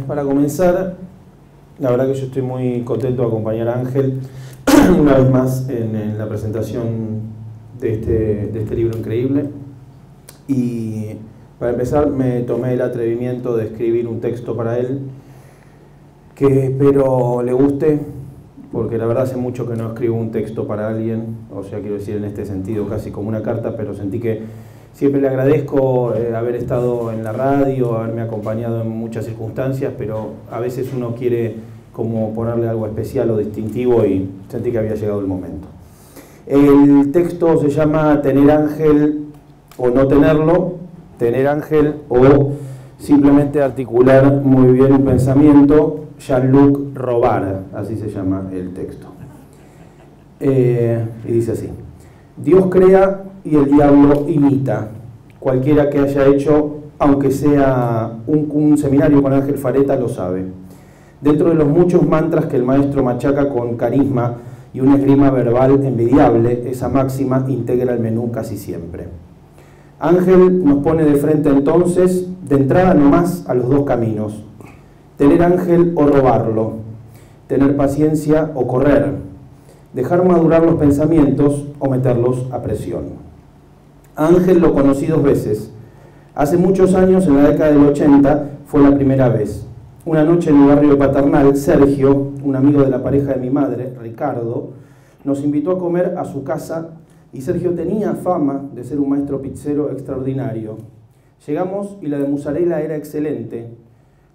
Para comenzar, la verdad que yo estoy muy contento de acompañar a Ángel una vez más en la presentación de este libro increíble. Y para empezar me tomé el atrevimiento de escribir un texto para él que espero le guste, porque la verdad hace mucho que no escribo un texto para alguien, o sea, quiero decir en este sentido casi como una carta, pero sentí que siempre le agradezco haber estado en la radio, haberme acompañado en muchas circunstancias, pero a veces uno quiere como ponerle algo especial o distintivo y sentí que había llegado el momento. El texto se llama Tener ángel o no tenerlo, tener ángel o simplemente articular muy bien un pensamiento, Jean-Luc Robert, así se llama el texto. Y dice así: Dios crea y el diablo imita. Cualquiera que haya hecho, aunque sea un seminario con Ángel Fareta, lo sabe. Dentro de los muchos mantras que el maestro machaca con carisma y una esgrima verbal envidiable, esa máxima integra el menú casi siempre. Ángel nos pone de frente entonces, de entrada nomás, a los dos caminos. Tener ángel o robarlo, tener paciencia o correr, dejar madurar los pensamientos o meterlos a presión. Ángel lo conocí 2 veces. Hace muchos años, en la década del 80, fue la primera vez. Una noche en el barrio de Paternal, Sergio, un amigo de la pareja de mi madre, Ricardo, nos invitó a comer a su casa y Sergio tenía fama de ser un maestro pizzero extraordinario. Llegamos y la de mozzarella era excelente.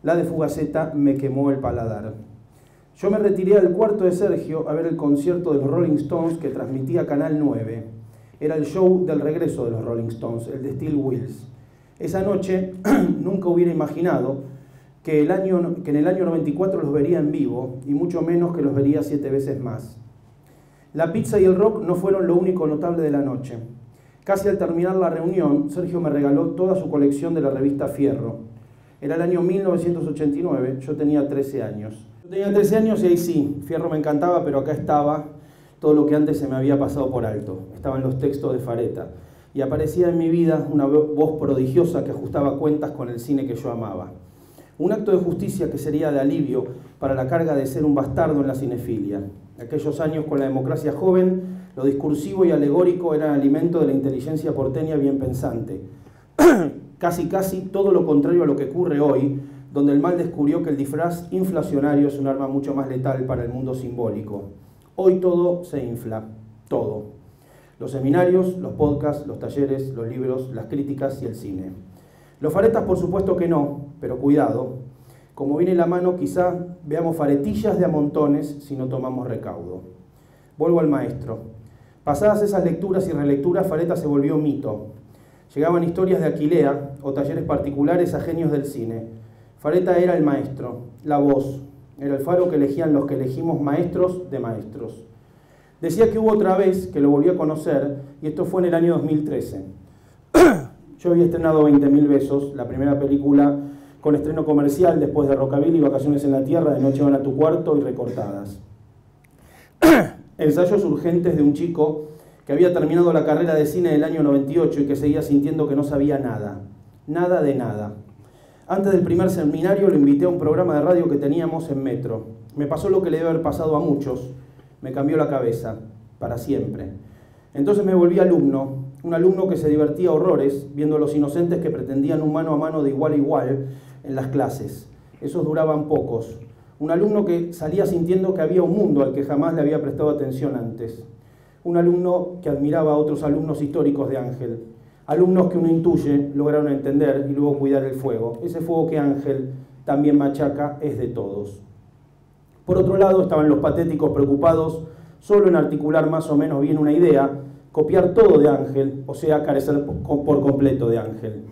La de fugaceta me quemó el paladar. Yo me retiré al cuarto de Sergio a ver el concierto de los Rolling Stones que transmitía Canal 9. Era el show del regreso de los Rolling Stones, el de Steel Wheels. Esa noche nunca hubiera imaginado que en el año 94 los vería en vivo, y mucho menos que los vería 7 veces más. La pizza y el rock no fueron lo único notable de la noche. Casi al terminar la reunión, Sergio me regaló toda su colección de la revista Fierro. Era el año 1989, yo tenía 13 años. Yo tenía 13 años y ahí sí, Fierro me encantaba, pero acá estaba todo lo que antes se me había pasado por alto. Estaban los textos de Fareta. Y aparecía en mi vida una voz prodigiosa que ajustaba cuentas con el cine que yo amaba. Un acto de justicia que sería de alivio para la carga de ser un bastardo en la cinefilia. Aquellos años con la democracia joven, lo discursivo y alegórico eran alimento de la inteligencia porteña bien pensante. Casi todo lo contrario a lo que ocurre hoy, donde el mal descubrió que el disfraz inflacionario es un arma mucho más letal para el mundo simbólico. Hoy todo se infla, todo. Los seminarios, los podcasts, los talleres, los libros, las críticas y el cine. Los faretas por supuesto que no, pero cuidado. Como viene la mano, quizá veamos faretillas de a montones si no tomamos recaudo. Vuelvo al maestro. Pasadas esas lecturas y relecturas, Fareta se volvió mito. Llegaban historias de Aquilea o talleres particulares a genios del cine. Fareta era el maestro, la voz, era el faro que elegían los que elegimos maestros de maestros. Decía que hubo otra vez que lo volví a conocer, y esto fue en el año 2013. Yo había estrenado 20.000 besos, la primera película con estreno comercial después de Rockabilly, Vacaciones en la Tierra, De noche van a tu cuarto y Recortadas. Ensayos urgentes de un chico que había terminado la carrera de cine en el año 98 y que seguía sintiendo que no sabía nada, nada de nada. Antes del primer seminario lo invité a un programa de radio que teníamos en Metro. Me pasó lo que le debe haber pasado a muchos, me cambió la cabeza, para siempre. Entonces me volví alumno, un alumno que se divertía horrores viendo a los inocentes que pretendían un mano a mano de igual a igual en las clases. Esos duraban pocos. Un alumno que salía sintiendo que había un mundo al que jamás le había prestado atención antes. Un alumno que admiraba a otros alumnos históricos de Ángel. Alumnos que uno intuye lograron entender y luego cuidar el fuego. Ese fuego que Ángel también machaca es de todos. Por otro lado estaban los patéticos preocupados solo en articular más o menos bien una idea, copiar todo de Ángel, o sea, carecer por completo de Ángel.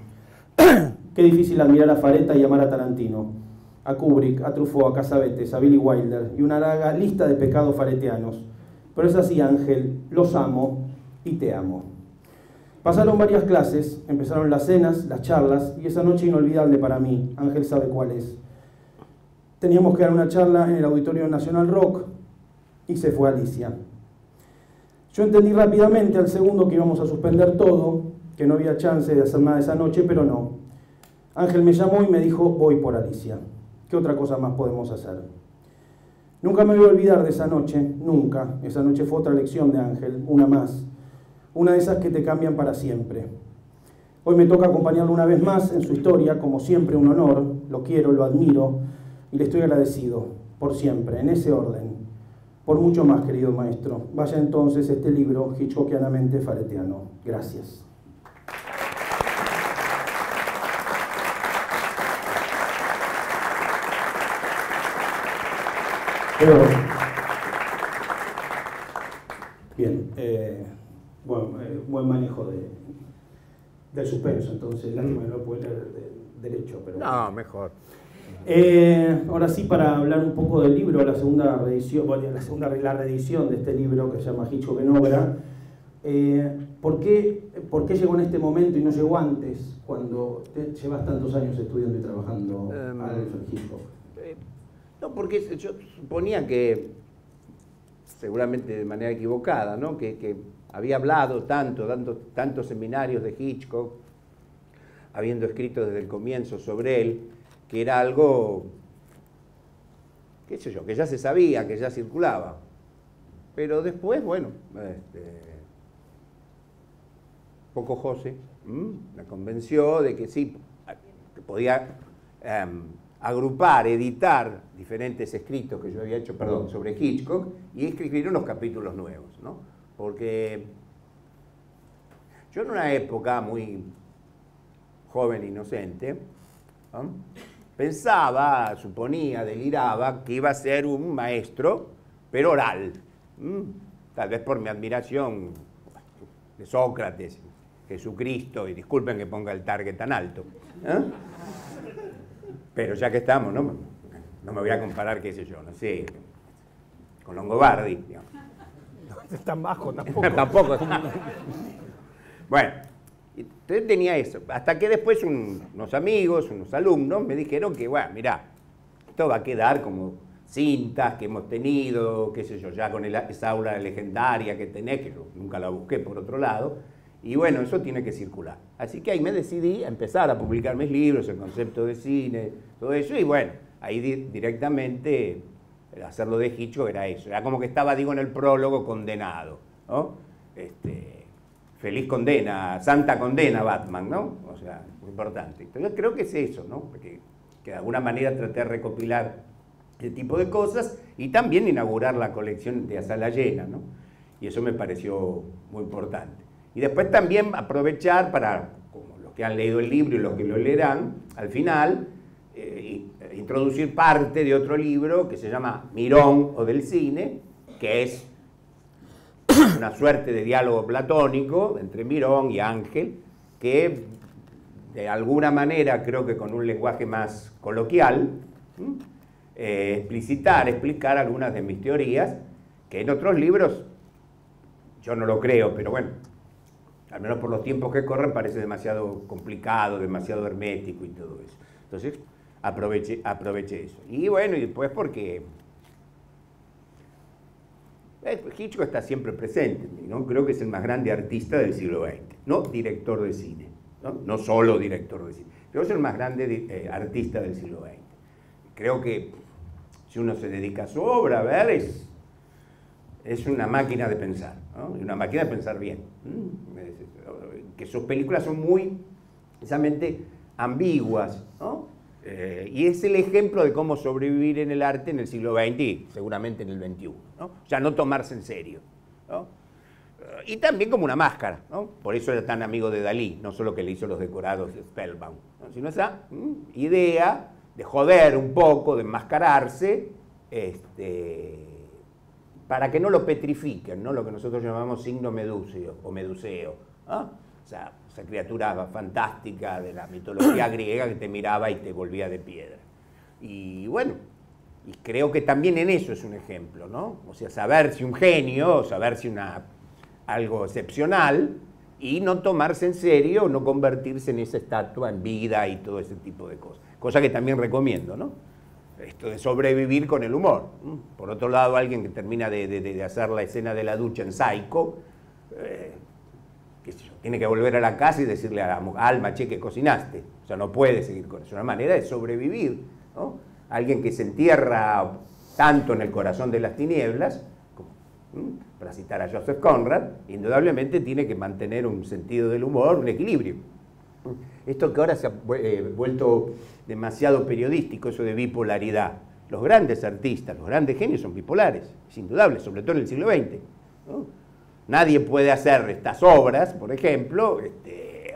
Qué difícil admirar a Fareta y amar a Tarantino, a Kubrick, a Truffaut, a Cassavetes, a Billy Wilder y una larga lista de pecados faretianos. Pero es así, Ángel, los amo y te amo. Pasaron varias clases, empezaron las cenas, las charlas, y esa noche inolvidable para mí, Ángel sabe cuál es. Teníamos que dar una charla en el Auditorio Nacional Rock y se fue Alicia. Yo entendí rápidamente al segundo que íbamos a suspender todo, que no había chance de hacer nada esa noche, pero no. Ángel me llamó y me dijo, voy por Alicia. ¿Qué otra cosa más podemos hacer? Nunca me voy a olvidar de esa noche, nunca. Esa noche fue otra lección de Ángel, una más. Una de esas que te cambian para siempre. Hoy me toca acompañarlo una vez más en su historia, como siempre un honor, lo quiero, lo admiro y le estoy agradecido, por siempre, en ese orden. Por mucho más, querido maestro. Vaya entonces este libro hitchcockianamente faretiano. Gracias. Pero, bien, buen manejo del suspenso, entonces lástima que no lo puede leer derecho. Pero no, mejor. Ahora sí, para hablar un poco del libro, la reedición de este libro que se llama Hitchcock en obra, ¿por qué llegó en este momento y no llegó antes, cuando llevas tantos años estudiando y trabajando a Alfred Hitchcock? No, porque yo suponía que, seguramente de manera equivocada, ¿no? que había hablado tantos seminarios de Hitchcock, habiendo escrito desde el comienzo sobre él, que era algo, qué sé yo, que ya se sabía, que ya circulaba. Pero después, bueno, poco José me convenció de que sí, que podía agrupar, editar diferentes escritos que yo había hecho, sobre Hitchcock y escribir unos capítulos nuevos, ¿no? Porque yo en una época muy joven, inocente, ¿no? Pensaba, suponía, deliraba que iba a ser un maestro, pero oral. Tal vez por mi admiración de Sócrates, Jesucristo, y disculpen que ponga el target tan alto. Pero ya que estamos, no me voy a comparar, qué sé yo, no sé, con Longobardi. Digamos. No es tan bajo tampoco. Tampoco. Bueno, entonces tenía eso. Hasta que después unos amigos, unos alumnos me dijeron que, bueno, mirá, esto va a quedar como cintas que hemos tenido, qué sé yo, ya con esa aura legendaria que tenés, que yo nunca la busqué por otro lado, y bueno, eso tiene que circular. Así que ahí me decidí a empezar a publicar mis libros, el concepto de cine, todo eso, y bueno, ahí directamente hacerlo de Hitchcock era eso. Era como que estaba, digo, en el prólogo condenado, ¿no? Feliz condena, santa condena Batman, ¿no? O sea, muy importante. Entonces creo que es eso, ¿no? Porque que de alguna manera traté de recopilar ese tipo de cosas y también inaugurar la colección de A Sala Llena, ¿no? Y eso me pareció muy importante. Y después también aprovechar para, como los que han leído el libro y los que lo leerán, al final, introducir parte de otro libro que se llama Mirón o del cine, que es una suerte de diálogo platónico entre Mirón y Ángel, que de alguna manera, creo que con un lenguaje más coloquial, explicar algunas de mis teorías, que en otros libros yo no lo creo, pero bueno, al menos por los tiempos que corren parece demasiado complicado, demasiado hermético y todo eso. Entonces aproveché eso. Y bueno, y después porque Hitchcock está siempre presente, ¿no? Creo que es el más grande artista del siglo XX, no director de cine, no solo director de cine, creo que es el más grande artista del siglo XX. Creo que si uno se dedica a su obra, a ver, es una máquina de pensar, ¿no? Una máquina de pensar bien. Que sus películas son muy, precisamente, ambiguas, ¿no? Y es el ejemplo de cómo sobrevivir en el arte en el siglo XX y seguramente en el XXI, ¿no? O sea, no tomarse en serio, ¿no? Y también como una máscara, ¿no? Por eso era tan amigo de Dalí, no solo que le hizo los decorados de Spellbound, ¿no? Sino esa idea de joder un poco, de enmascararse, para que no lo petrifiquen, ¿no? Lo que nosotros llamamos signo meduseo o meduseo, ¿no? O sea, esa criatura fantástica de la mitología griega que te miraba y te volvía de piedra. Y bueno, y creo que también en eso es un ejemplo, ¿no? O sea, saberse un genio, saberse algo excepcional y no tomarse en serio, no convertirse en esa estatua en vida y todo ese tipo de cosas. Cosa que también recomiendo, ¿no? Esto de sobrevivir con el humor. Por otro lado, alguien que termina de hacer la escena de la ducha en Psycho, qué sé yo, tiene que volver a la casa y decirle a Alma, che, que cocinaste. O sea, no puede seguir con eso. Es una manera de sobrevivir, ¿no? Alguien que se entierra tanto en el corazón de las tinieblas, para citar a Joseph Conrad, indudablemente tiene que mantener un sentido del humor, un equilibrio. Esto que ahora se ha vuelto demasiado periodístico, eso de bipolaridad. Los grandes artistas, los grandes genios son bipolares, es indudable, sobre todo en el siglo XX, ¿no? Nadie puede hacer estas obras, por ejemplo,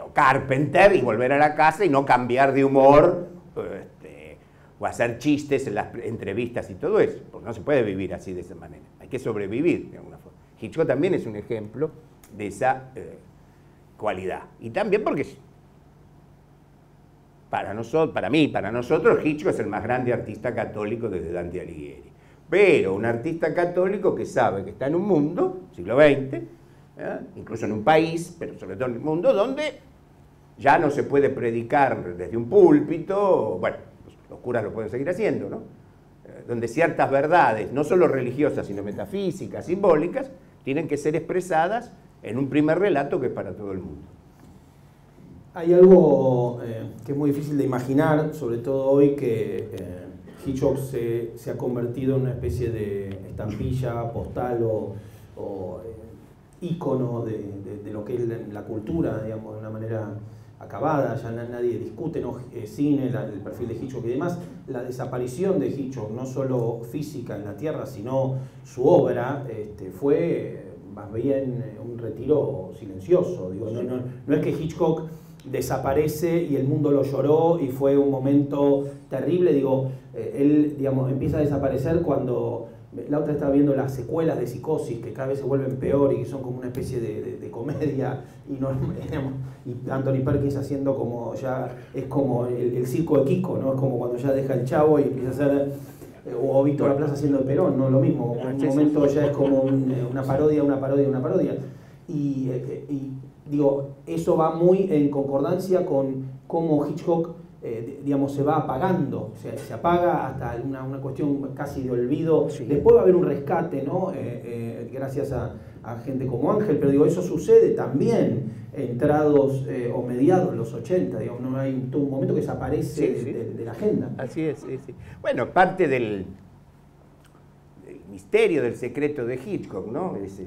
o Carpenter, y volver a la casa y no cambiar de humor, o hacer chistes en las entrevistas y todo eso, porque no se puede vivir así de esa manera, hay que sobrevivir de alguna forma. Hitchcock también es un ejemplo de esa cualidad, y también porque para nosotros Hitchcock es el más grande artista católico desde Dante Alighieri, pero un artista católico que sabe que está en un mundo, siglo XX, incluso en un país, pero sobre todo en el mundo, donde ya no se puede predicar desde un púlpito, bueno, los curas lo pueden seguir haciendo, ¿no? Donde ciertas verdades, no solo religiosas, sino metafísicas, simbólicas, tienen que ser expresadas en un primer relato que es para todo el mundo. Hay algo que es muy difícil de imaginar, sobre todo hoy que Hitchcock se ha convertido en una especie de estampilla, postal o ícono de lo que es la cultura, digamos, de una manera acabada, ya nadie discute, ¿no? Cine, el perfil de Hitchcock y demás. La desaparición de Hitchcock, no solo física en la Tierra, sino su obra, fue más bien un retiro silencioso. Digo, no es que Hitchcock desaparece y el mundo lo lloró y fue un momento terrible. Digo, él, digamos, empieza a desaparecer cuando la otra estaba viendo las secuelas de Psicosis, que cada vez se vuelven peor y que son como una especie de comedia, y Anthony Perkins haciendo como ya, es como el circo de Kiko, ¿no? Es como cuando ya deja el Chavo y empieza a hacer, o Víctor Laplace haciendo de Perón, ¿no? Lo mismo, en un momento ya es como una parodia. Y digo, eso va muy en concordancia con cómo Hitchcock, digamos, se va apagando, o sea, se apaga hasta una cuestión casi de olvido. Sí. Después va a haber un rescate, ¿no? Gracias a gente como Ángel, pero digo, eso sucede también entrados o mediados los 80, digamos, no hay todo un momento que desaparece de la agenda. Así es, sí. Bueno, parte del misterio, del secreto de Hitchcock, ¿no? Es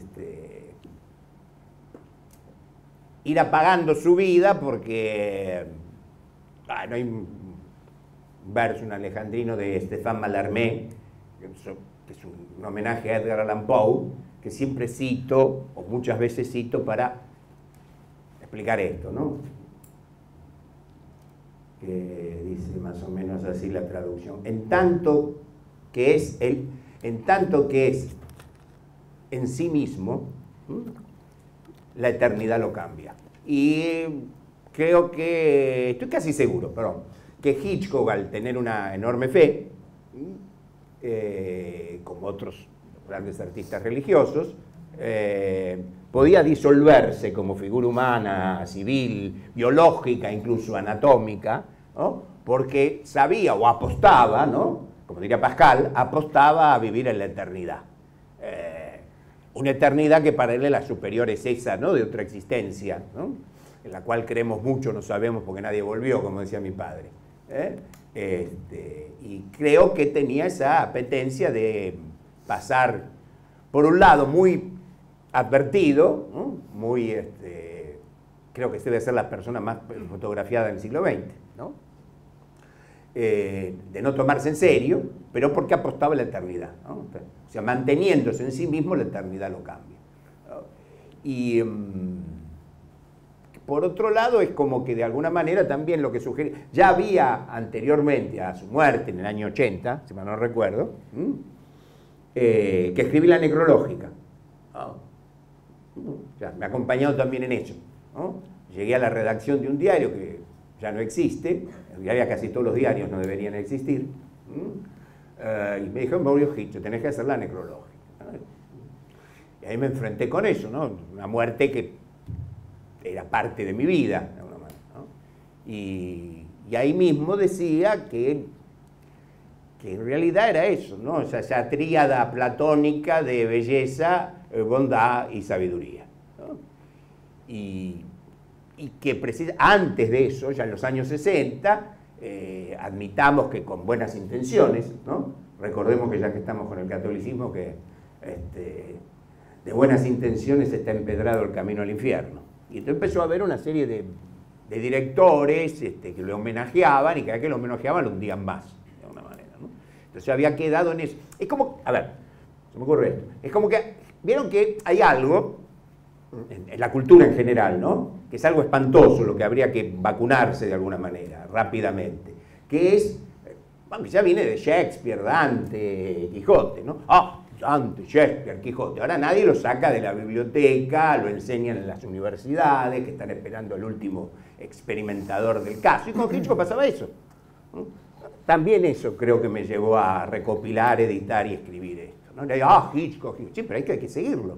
ir apagando su vida porque no hay un verso, un alejandrino de Stéphane Mallarmé, que es un homenaje a Edgar Allan Poe, que siempre cito, o muchas veces cito para explicar esto, ¿no? Que dice más o menos así la traducción: en tanto que es en sí mismo, la eternidad lo cambia. Y creo que, estoy casi seguro, que Hitchcock, al tener una enorme fe, como otros grandes artistas religiosos, podía disolverse como figura humana, civil, biológica, incluso anatómica, ¿no? Porque sabía o apostaba, ¿no? Como diría Pascal, apostaba a vivir en la eternidad. Una eternidad que para él la superior es esa, ¿no? De otra existencia, ¿no? En la cual creemos mucho, no sabemos porque nadie volvió, como decía mi padre. Y creo que tenía esa apetencia de pasar, por un lado, muy advertido, ¿no? Muy, creo que debe ser la persona más fotografiada del siglo XX, ¿no? De no tomarse en serio, pero porque apostaba a la eternidad, ¿no? O sea, manteniéndose en sí mismo, la eternidad lo cambia, ¿no? Y por otro lado, es como que de alguna manera también lo que sugiere, ya había anteriormente a su muerte en el año 80, si mal no recuerdo, que escribí la necrológica, ¿no? O sea, me ha acompañado también en eso, ¿no? Llegué a la redacción de un diario que ya no existe, ya casi todos los diarios no deberían existir, y me dijo: Mauricio Hitchcock, tenés que hacer la necrológica, ¿no? Y ahí me enfrenté con eso, ¿no? Una muerte que era parte de mi vida, de alguna manera, ¿no? Y ahí mismo decía que en realidad era eso, ¿no? O sea, esa tríada platónica de belleza, bondad y sabiduría, ¿no? y que antes de eso, ya en los años 60, admitamos que con buenas intenciones, ¿no? Recordemos que ya que estamos con el catolicismo, que de buenas intenciones está empedrado el camino al infierno. Y entonces empezó a haber una serie de directores que lo homenajeaban, y cada vez que lo homenajeaban lo hundían más, de alguna manera, ¿no? Entonces había quedado en eso. Es como, a ver, se me ocurre esto, es como que, vieron que hay algo en la cultura en general, ¿no? Que es algo espantoso, lo que habría que vacunarse de alguna manera, rápidamente, que es, bueno, que ya viene de Shakespeare, Dante, Quijote, ¿no? Dante, Shakespeare, Quijote. Ahora nadie lo saca de la biblioteca, lo enseñan en las universidades, que están esperando el último experimentador del caso. Y con Hitchcock pasaba eso, ¿no? También eso creo que me llevó a recopilar, editar y escribir esto, ¿no? Hitchcock. Sí, pero hay que seguirlo.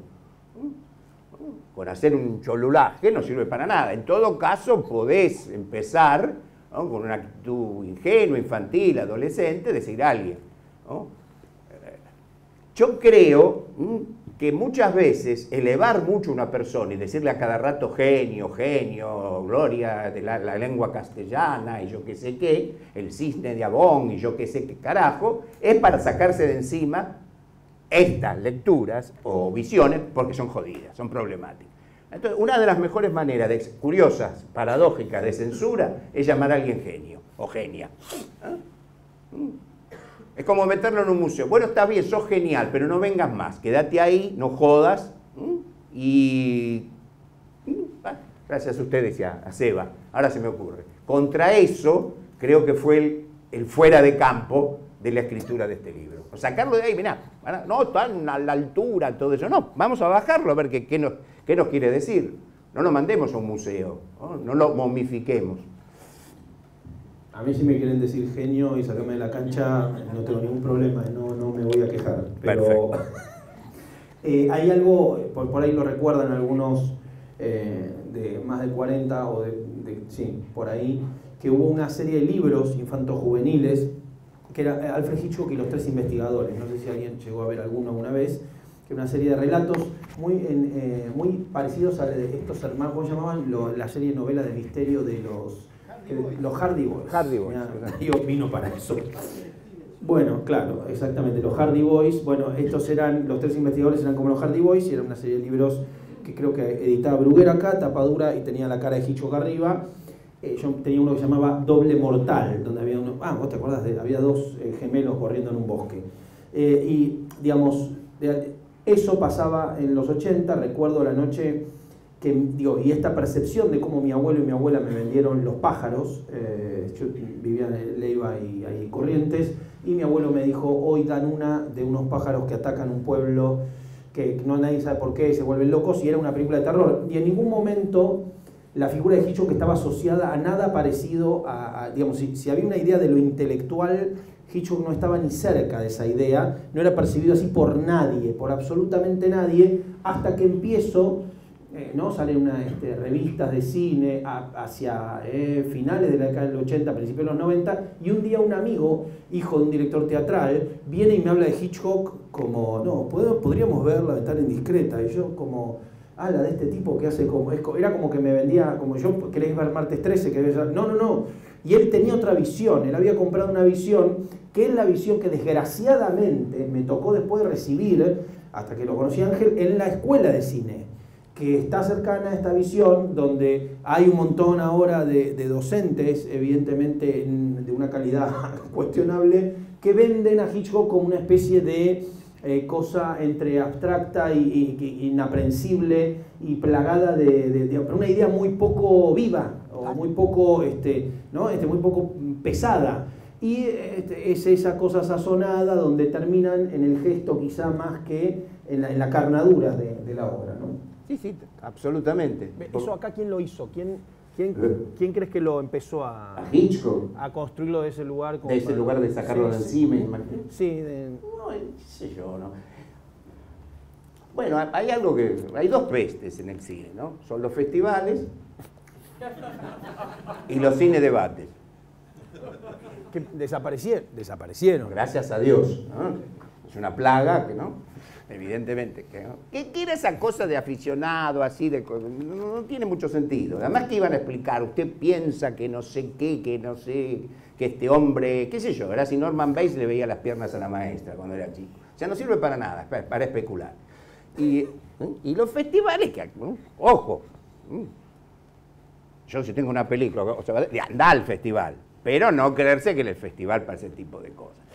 Con hacer un cholulaje no sirve para nada. En todo caso, podés empezar, ¿no? Con una actitud ingenua, infantil, adolescente, de seguir a alguien, ¿no? Yo creo que muchas veces elevar mucho a una persona y decirle a cada rato genio, gloria de la lengua castellana y yo qué sé qué, el cisne de Abón y yo qué sé qué carajo, es para sacarse de encima estas lecturas o visiones porque son jodidas, son problemáticas. Entonces, una de las mejores maneras, curiosas, paradójicas, de censura es llamar a alguien genio o genia. Es como meterlo en un museo. Bueno, está bien, sos genial, pero no vengas más. Quédate ahí, no jodas. Y gracias a ustedes y a Seba, ahora se me ocurre. Contra eso, creo que fue el fuera de campo de la escritura de este libro. O sacarlo de ahí, mirá, no tan a la altura, todo eso. No, vamos a bajarlo a ver qué nos quiere decir. No lo mandemos a un museo, no lo momifiquemos. A mí si me quieren decir genio y sacarme de la cancha, no tengo ningún problema, no me voy a quejar. Pero hay algo, por ahí lo recuerdan algunos de más de 40 o sí, por ahí, que hubo una serie de libros infantojuveniles que era Alfred Hitchcock y los tres investigadores. No sé si alguien llegó a ver alguno alguna vez, que era una serie de relatos muy parecidos a estos hermanos, ¿cómo llamaban? La serie de novela de misterio de los Hardy Boys. Hardy Boys. Yo vino para eso. Bueno, claro, exactamente, los Hardy Boys. Bueno, estos eran, los tres investigadores eran como los Hardy Boys, y era una serie de libros que creo que editaba Bruguera acá, tapadura, y tenía la cara de Hitchcock arriba. Yo tenía uno que se llamaba Doble Mortal, donde había uno, vos te acordás, había dos gemelos corriendo en un bosque. Y, digamos, eso pasaba en los 80, recuerdo la noche que, y esta percepción de cómo mi abuelo y mi abuela me vendieron los pájaros. Yo vivía en Leiva y ahí Corrientes, y mi abuelo me dijo, hoy dan una de unos pájaros que atacan un pueblo que no nadie sabe por qué, se vuelven locos, y era una película de terror. Y en ningún momento la figura de Hitchcock estaba asociada a nada parecido digamos, si había una idea de lo intelectual, Hitchcock no estaba ni cerca de esa idea, no era percibido así por nadie, por absolutamente nadie, hasta que empiezo, ¿no? Salen revistas de cine hacia finales de la década del 80, principios de los 90, y un día un amigo, hijo de un director teatral, viene y me habla de Hitchcock como, no, podríamos verla de estar indiscreta, y yo como, la de este tipo que hace como, era como que me vendía, como yo, ¿querés ver Martes 13? No, y él tenía otra visión, él había comprado una visión, que es la visión que desgraciadamente me tocó después de recibir, hasta que lo conocí Ángel, en la escuela de cine, que está cercana a esta visión, donde hay un montón ahora de docentes, evidentemente de una calidad cuestionable, que venden a Hitchcock como una especie de cosa entre abstracta y inaprensible y plagada de una idea muy poco viva, o muy poco, muy poco pesada. Y es esa cosa sazonada donde terminan en el gesto quizá más que en la carnadura de la obra, ¿no? Sí, absolutamente. ¿Eso acá quién lo hizo? ¿Quién crees que lo empezó a Hitchcock? A construirlo de ese lugar? De ese lugar de sacarlo de encima. Sí, no, qué sé yo, ¿no? Bueno, hay dos pestes en el cine, ¿no? Son los festivales y los cine debates. Que desaparecieron. Gracias a Dios, ¿no? es una plaga, que no, evidentemente, que era esa cosa de aficionado, así, no tiene mucho sentido. Además que iban a explicar, usted piensa que no sé qué, que no sé, que este hombre, qué sé yo, era si Norman Bates le veía las piernas a la maestra cuando era chico. O sea, no sirve para nada, para especular. Y los festivales, ojo, yo si tengo una película, o sea, anda al festival, pero no creerse que el festival para ese tipo de cosas.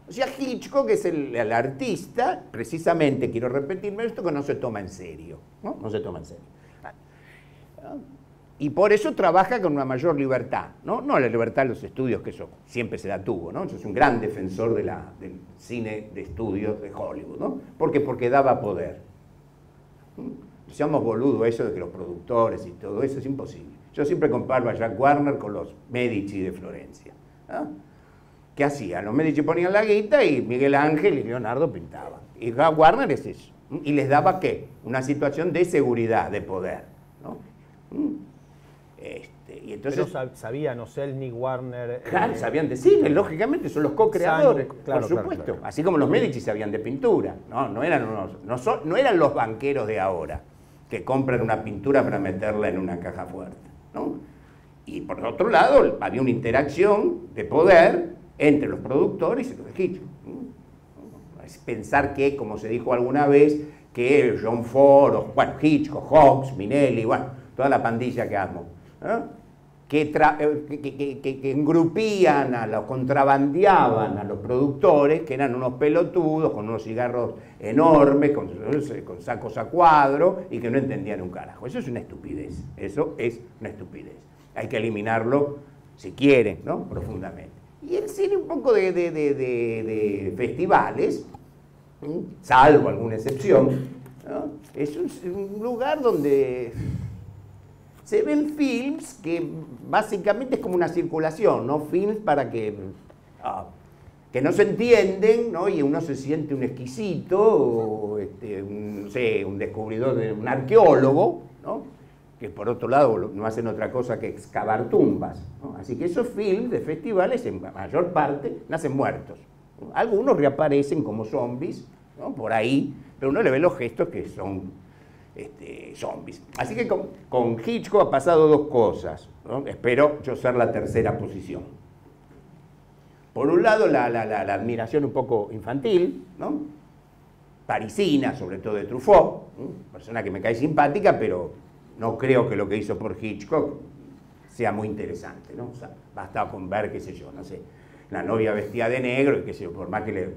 O sea, Hitchcock es el artista, precisamente, quiero repetirme esto, que no se toma en serio, ¿no? No se toma en serio. Y por eso trabaja con una mayor libertad, ¿no? No la libertad de los estudios, que eso siempre se la tuvo, ¿no? Yo soy un gran defensor del cine de estudios de Hollywood, ¿no? Porque daba poder. Seamos boludos eso de que los productores y todo eso es imposible. Yo siempre comparo a Jack Warner con los Medici de Florencia, ¿no? ¿Qué hacían? Los Medici ponían la guita y Miguel Ángel y Leonardo pintaban. Y Jack Warner es eso. ¿Y les daba qué? Una situación de seguridad, de poder, ¿no? Y entonces, pero sabían, no sé, Nick Warner... Claro, sabían de cine, lógicamente, son los co-creadores, claro, por supuesto. Claro. Así como los Medici sabían de pintura, no eran los banqueros de ahora, que compran una pintura para meterla en una caja fuerte, ¿no? Y por otro lado, había una interacción de poder entre los productores y los de Hitchcock. Es pensar que, como se dijo alguna vez, que John Ford, Hitchcock, Hawks, Minelli, toda la pandilla que armó, que engrupían, contrabandeaban a los productores, que eran unos pelotudos con unos cigarros enormes, con sacos a cuadro, y que no entendían un carajo. Eso es una estupidez, Hay que eliminarlo, si quieren, ¿no? Profundamente. Y el cine un poco de festivales, salvo alguna excepción, ¿no? Es un lugar donde se ven films que básicamente es como una circulación, ¿no? Films para que no se entienden, ¿no? Y uno se siente un exquisito, o un descubridor, un arqueólogo, ¿no? Que por otro lado no hacen otra cosa que excavar tumbas, ¿no? Así que esos films de festivales en mayor parte nacen muertos, ¿no? Algunos reaparecen como zombies, ¿no? Por ahí, pero uno le ve los gestos que son zombies. Así que con Hitchcock ha pasado dos cosas, ¿no? Espero yo ser la tercera posición. Por un lado, la admiración un poco infantil, ¿no? Parisina, sobre todo de Truffaut, ¿no? Persona que me cae simpática, pero no creo que lo que hizo por Hitchcock sea muy interesante, ¿no? O sea, basta con ver, qué sé yo, no sé, La novia vestida de negro, y qué sé yo, por más que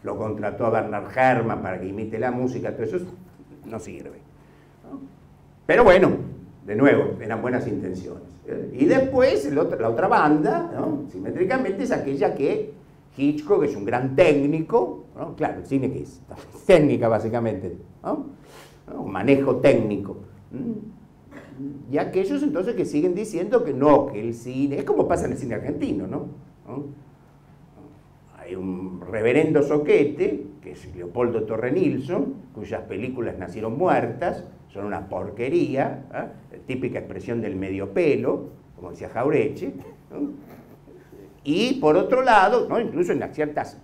lo contrató a Bernard Herrmann para que imite la música, todo eso no sirve, ¿no? Pero bueno, de nuevo, eran buenas intenciones. Y después la otra banda, ¿no? Simétricamente, es aquella que Hitchcock es un gran técnico, ¿no? Claro, el cine que es técnica básicamente, ¿no? Un manejo técnico. Y aquellos entonces que siguen diciendo que no, que el cine, es como pasa en el cine argentino, ¿no? Hay un reverendo soquete, que es Leopoldo Torre Nilsson, cuyas películas nacieron muertas, son una porquería, típica expresión del medio pelo, como decía Jaureche, ¿no? Y por otro lado, ¿no? Incluso en ciertas,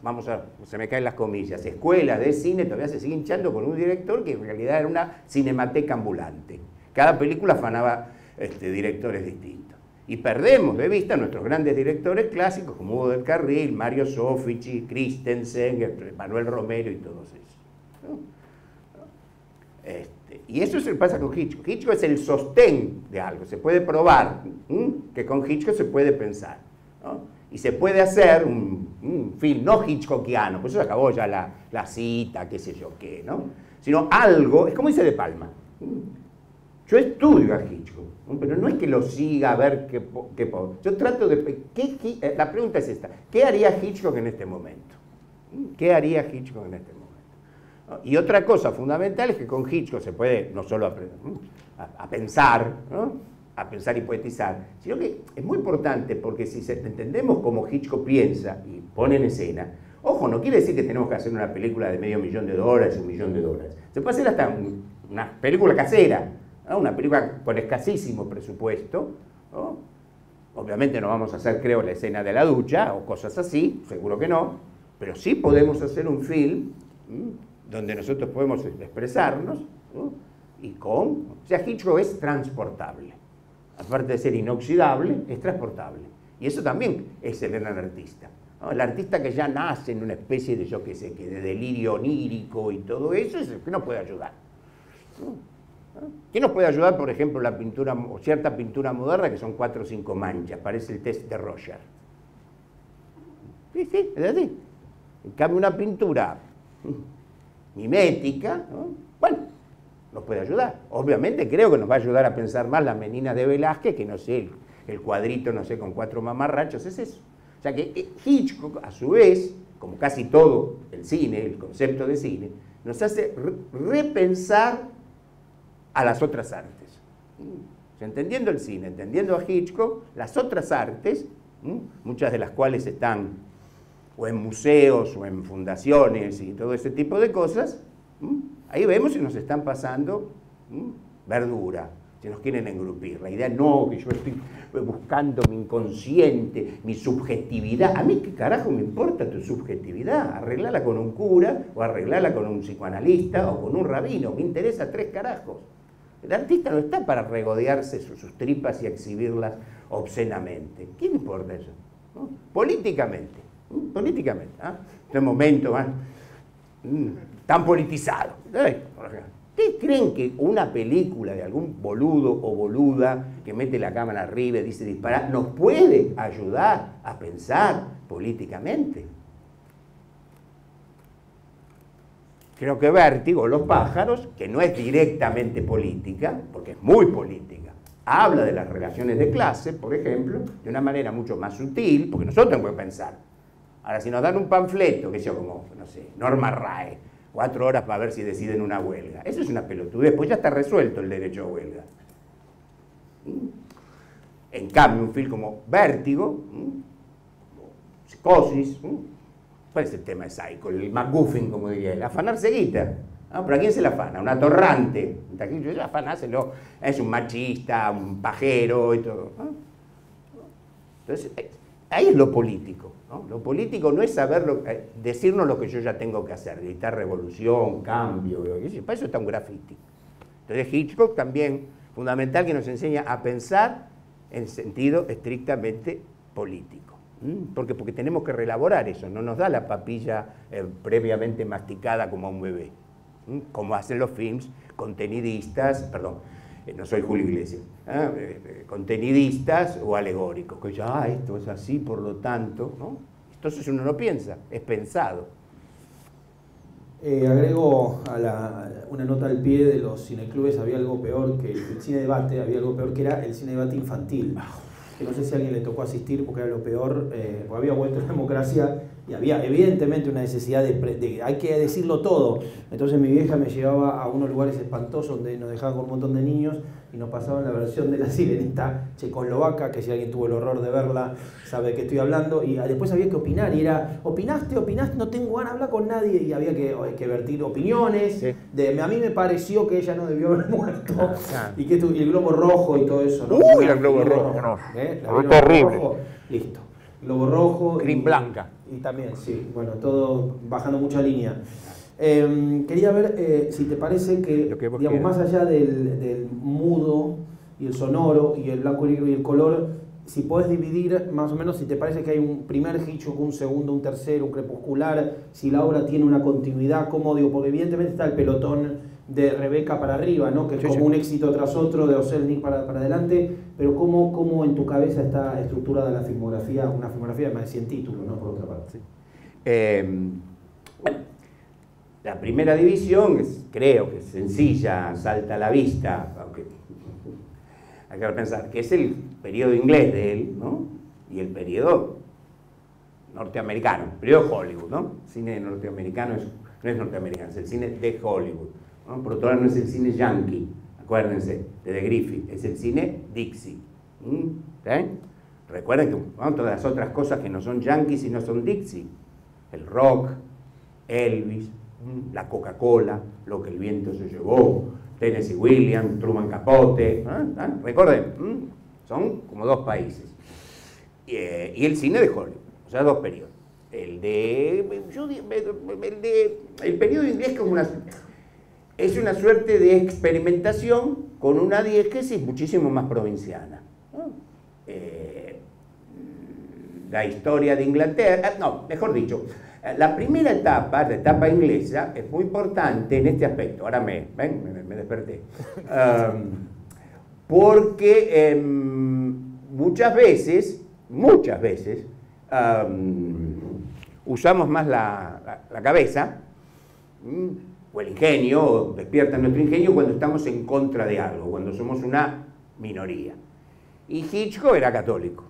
se me caen las comillas, escuelas de cine todavía se sigue hinchando con un director que en realidad era una cinemateca ambulante. Cada película afanaba directores distintos. Y perdemos de vista a nuestros grandes directores clásicos como Hugo del Carril, Mario Soffici, Christensen, Manuel Romero y todos esos, ¿no? Y eso pasa con Hitchcock. Hitchcock es el sostén de algo. Se puede probar que con Hitchcock se puede pensar, ¿no? Y se puede hacer un film no hitchcockiano, pues eso acabó ya la cita, qué sé yo qué, ¿no? Sino algo, es como dice De Palma. Yo estudio a Hitchcock, ¿no? Pero no es que lo siga a ver qué yo trato de... la pregunta es esta: ¿qué haría Hitchcock en este momento? ¿Qué haría Hitchcock en este momento? Y otra cosa fundamental es que con Hitchcock se puede no solo a pensar, ¿no? A pensar y poetizar, sino que es muy importante porque si entendemos cómo Hitchcock piensa y pone en escena, ojo, no quiere decir que tenemos que hacer una película de $500,000, $1 millón. Se puede hacer hasta una película casera, ¿no? Una película con escasísimo presupuesto, ¿no? Obviamente no vamos a hacer, creo, la escena de la ducha o cosas así, seguro que no, pero sí podemos hacer un film donde nosotros podemos expresarnos, ¿no? Y o sea, Hitchcock es transportable. Aparte de ser inoxidable, es transportable. Y eso también es el gran artista, ¿no? El artista que ya nace en una especie de, yo qué sé, que de delirio onírico y todo eso, es el que nos puede ayudar, ¿no? ¿Quién nos puede ayudar, por ejemplo, la pintura o cierta pintura moderna que son 4 o 5 manchas? Parece el test de Roger. Sí, sí, es así. En cambio, una pintura mimética, ¿no? Bueno, nos puede ayudar. Obviamente creo que nos va a ayudar a pensar más las meninas de Velázquez que, no sé, el cuadrito, no sé, con 4 mamarrachos, es eso. O sea que Hitchcock, a su vez, como casi todo el cine, el concepto de cine, nos hace repensar a las otras artes. Entendiendo el cine, entendiendo a Hitchcock, las otras artes, muchas de las cuales están o en museos o en fundaciones y todo ese tipo de cosas, ahí vemos si nos están pasando verdura, si nos quieren engrupir. La idea no, que yo estoy buscando mi inconsciente, mi subjetividad. A mí qué carajo me importa tu subjetividad, arreglala con un cura o arreglala con un psicoanalista o con un rabino, me interesa 3 carajos. El artista no está para regodearse sus tripas y exhibirlas obscenamente. ¿Qué le importa eso? ¿No? Políticamente. Políticamente. ¿Ah? Este momento tan politizado. ¿Ustedes creen que una película de algún boludo o boluda que mete la cámara arriba y dice disparar nos puede ayudar a pensar políticamente? Creo que Vértigo, Los pájaros, que no es directamente política, porque es muy política, habla de las relaciones de clase, por ejemplo, de una manera mucho más sutil, porque nosotros tenemos que pensar. Ahora, si nos dan un panfleto, que sea como, no sé, Norma Rae, 4 horas para ver si deciden una huelga, eso es una pelotudez, pues ya está resuelto el derecho a huelga. En cambio, un film como Vértigo, Psicosis, ¿cuál es el tema de Psycho? El MacGuffin, como diría él, afanarse guita. ¿No? ¿Pero a quién se la afana? Un atorrante. Yo afanáselo, es un machista, un pajero y todo, ¿no? Entonces, ahí es lo político, ¿no? Lo político no es saber decirnos lo que yo ya tengo que hacer, gritar revolución, cambio, para eso está un graffiti. Entonces Hitchcock también, fundamental, que nos enseña a pensar en sentido estrictamente político. Porque tenemos que reelaborar eso, no nos da la papilla previamente masticada como a un bebé, como hacen los films contenidistas, perdón, no soy Julio Iglesias, contenidistas o alegóricos, que ya, esto es así, por lo tanto, ¿no? Entonces uno no piensa, es pensado. Agrego una nota al pie de los cineclubes, había algo peor que el cine debate, había algo peor que era el cine debate infantil. Que no sé si a alguien le tocó asistir porque era lo peor, porque había vuelto la democracia y había evidentemente una necesidad de hay que decirlo todo. Entonces mi vieja me llevaba a unos lugares espantosos donde nos dejaban con un montón de niños y nos pasaban la versión de La Sirenita checoslovaca, que si alguien tuvo el horror de verla sabe de qué estoy hablando, y después había que opinar, y era, ¿opinaste? No tengo ganas de hablar con nadie, y había que vertir opiniones, sí. A mí me pareció que ella no debió haber muerto, y que y el globo rojo y todo eso, ¿no? Uy, el globo rojo, no. Fue terrible. Rojo, listo. Globo rojo. Green blanca. Y también, sí, bueno, todo bajando mucha línea. Quería ver si te parece que digamos, más allá del mudo y el sonoro y el blanco y negro y el color, si podés dividir más o menos, si te parece que hay un primer Hitchcock, un segundo, un tercero, un crepuscular, si la obra tiene una continuidad, como digo, porque evidentemente está el pelotón de Rebeca para arriba, ¿no? Que es como un éxito tras otro, de Selznick para adelante, pero ¿cómo en tu cabeza está estructurada la filmografía, una filmografía de 100 títulos, ¿no? Por otra parte. Sí. Bueno, la primera división creo que es sencilla, salta a la vista, aunque hay que pensar que es el periodo inglés de él, ¿no? Y el periodo norteamericano, el periodo de Hollywood, ¿no? El cine norteamericano no es norteamericano, es el cine de Hollywood, ¿no? Por otro lado, no es el cine yankee, acuérdense, de The Griffith, es el cine Dixie. ¿Okay? Recuerden que todas las otras cosas que no son yankees y no son Dixie, el rock, Elvis, la Coca-Cola, Lo que el viento se llevó, Tennessee Williams, Truman Capote, recuerden, son como 2 países. Y el cine de Hollywood, o sea, 2 periodos. el periodo inglés como es una suerte de experimentación con una diégesis muchísimo más provinciana, ¿no? La historia de Inglaterra, no, mejor dicho, la primera etapa, la etapa inglesa, es muy importante en este aspecto. Ahora me desperté. Porque muchas veces, usamos más la cabeza, o el ingenio, o despierta nuestro ingenio cuando estamos en contra de algo, cuando somos una minoría. Y Hitchcock era católico.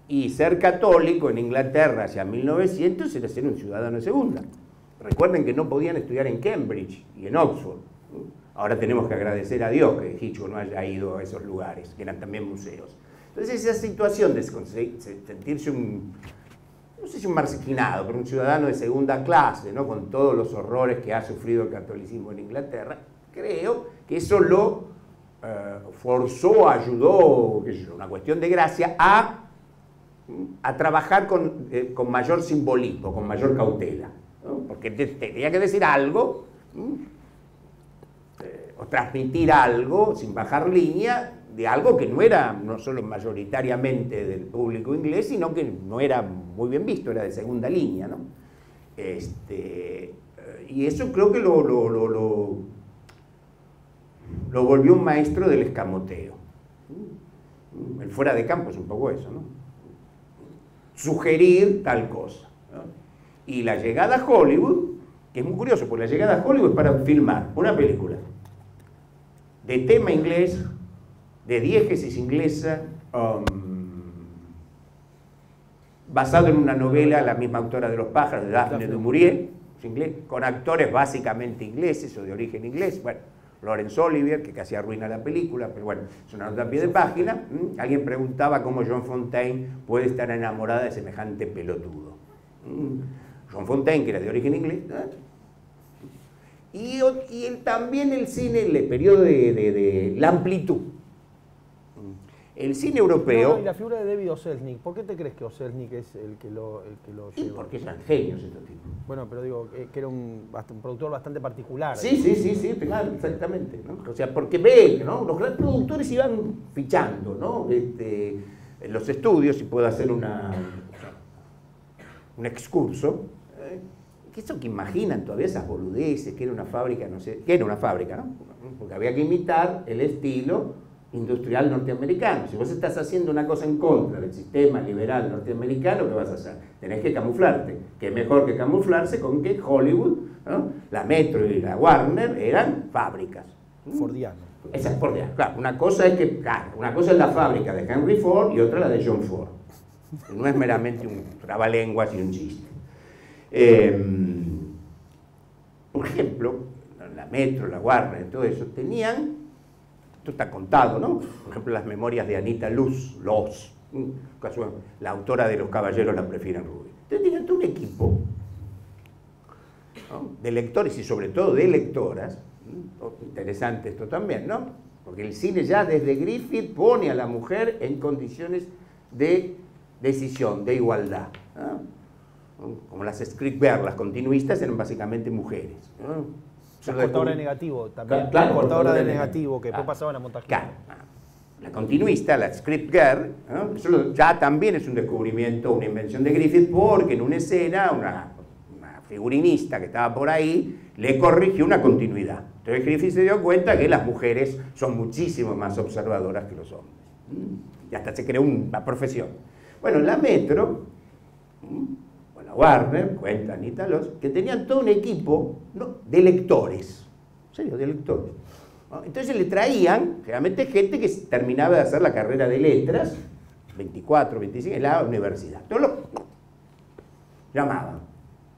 Y ser católico en Inglaterra hacia 1900 era ser un ciudadano de segunda. Recuerden que no podían estudiar en Cambridge y en Oxford. Ahora tenemos que agradecer a Dios que Hitchcock no haya ido a esos lugares, que eran también museos. Entonces esa situación de sentirse no sé si un marginado, pero un ciudadano de segunda clase, ¿no? Con todos los horrores que ha sufrido el catolicismo en Inglaterra, creo que eso lo forzó, ayudó, qué sé yo, una cuestión de gracia, a trabajar con mayor simbolismo, con mayor cautela, ¿no? Porque tenía que decir algo, o transmitir algo sin bajar línea de algo que no era no solo mayoritariamente del público inglés, sino que no era muy bien visto, era de segunda línea, ¿no? Y eso creo que lo volvió un maestro del escamoteo. El fuera de campo es un poco eso, ¿no? Sugerir tal cosa, ¿no? Y la llegada a Hollywood, que es muy curioso, porque la llegada a Hollywood es para filmar una película de tema inglés, de diégesis inglesa, basado en una novela, la misma autora de Los pájaros, de Daphne du Maurier, con actores básicamente ingleses o de origen inglés. Bueno, Laurence Olivier, que casi arruina la película, pero bueno, es una nota a pie de página. Alguien preguntaba cómo John Fontaine puede estar enamorada de semejante pelotudo. John Fontaine, que era de origen inglés, y también el cine, el periodo de la amplitud. El cine europeo... No, y la figura de David O. Selznick, ¿por qué te crees que O. Selznick es el que lo llevó? Porque eran genios estos tipos. Bueno, pero digo, que era un productor bastante particular. Sí, claro, exactamente, ¿no? O sea, porque ven, ¿no? Los grandes productores iban fichando, ¿no? En los estudios, si puedo hacer un excurso, que eso que imaginan todavía esas boludeces, que era una fábrica, no sé, que era una fábrica, ¿no? Porque había que imitar el estilo industrial norteamericano. Si vos estás haciendo una cosa en contra del sistema liberal norteamericano, ¿qué vas a hacer? Tenés que camuflarte. ¿Qué mejor que camuflarse con que Hollywood, ¿no? La Metro y la Warner eran fábricas? Fordiano. Esa es Fordiano, claro. Una cosa es la fábrica de Henry Ford y otra la de John Ford. No es meramente un trabalenguas y un chiste. Por ejemplo, la Metro, la Warner, todo eso, tenían... Esto está contado, ¿no? Por ejemplo, las memorias de Anita Loos, la autora de Los caballeros la prefieren rubia. Entonces tienen todo un equipo, ¿no? De lectores y sobre todo de lectoras. Interesante esto también, ¿no? Porque el cine ya desde Griffith pone a la mujer en condiciones de decisión, de igualdad, ¿no? Como las script girls, las continuistas, eran básicamente mujeres, ¿no? La cortadora de negativo también. Claro, cortadora de negativo, que después pasaban a montaje. Claro. La continuista, la script girl, ¿no? Eso ya también es un descubrimiento, una invención de Griffith, porque en una escena, una figurinista que estaba por ahí, le corrigió una continuidad. Entonces Griffith se dio cuenta que las mujeres son muchísimo más observadoras que los hombres. Y hasta se creó una profesión. Bueno, la Metro... Warner, cuenta Anita Loos, que tenían todo un equipo, ¿no? De lectores, en serio, de lectores, ¿no? Entonces le traían, generalmente, gente que terminaba de hacer la carrera de letras, 24, 25, en la universidad. Entonces lo llamaban.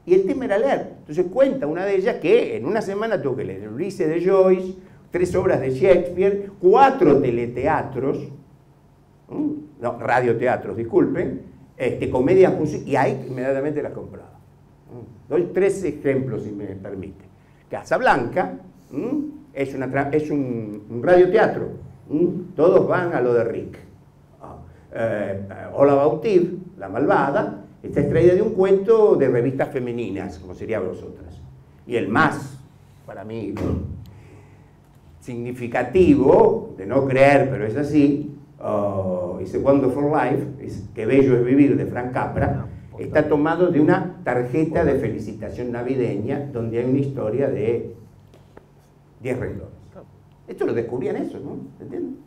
Y el tema era leer. Entonces cuenta una de ellas que en una semana tuvo que leer Ulises de Joyce, 3 obras de Shakespeare, 4 teleteatros, no, radioteatros, disculpen, comedias, música, y ahí inmediatamente las compraba. Doy 3 ejemplos, si me permite. Casablanca es un radioteatro. Todos van a lo de Rick. Hola Bautir, la malvada, está extraída de un cuento de revistas femeninas, como sería Vosotras. Y el más, para mí, significativo, de no creer, pero es así, It's a Wonderful Life, Qué bello es vivir, de Frank Capra, está tomado de una tarjeta de felicitación navideña donde hay una historia de 10 renglones. Esto lo descubrían eso, ¿no? ¿Entiendes?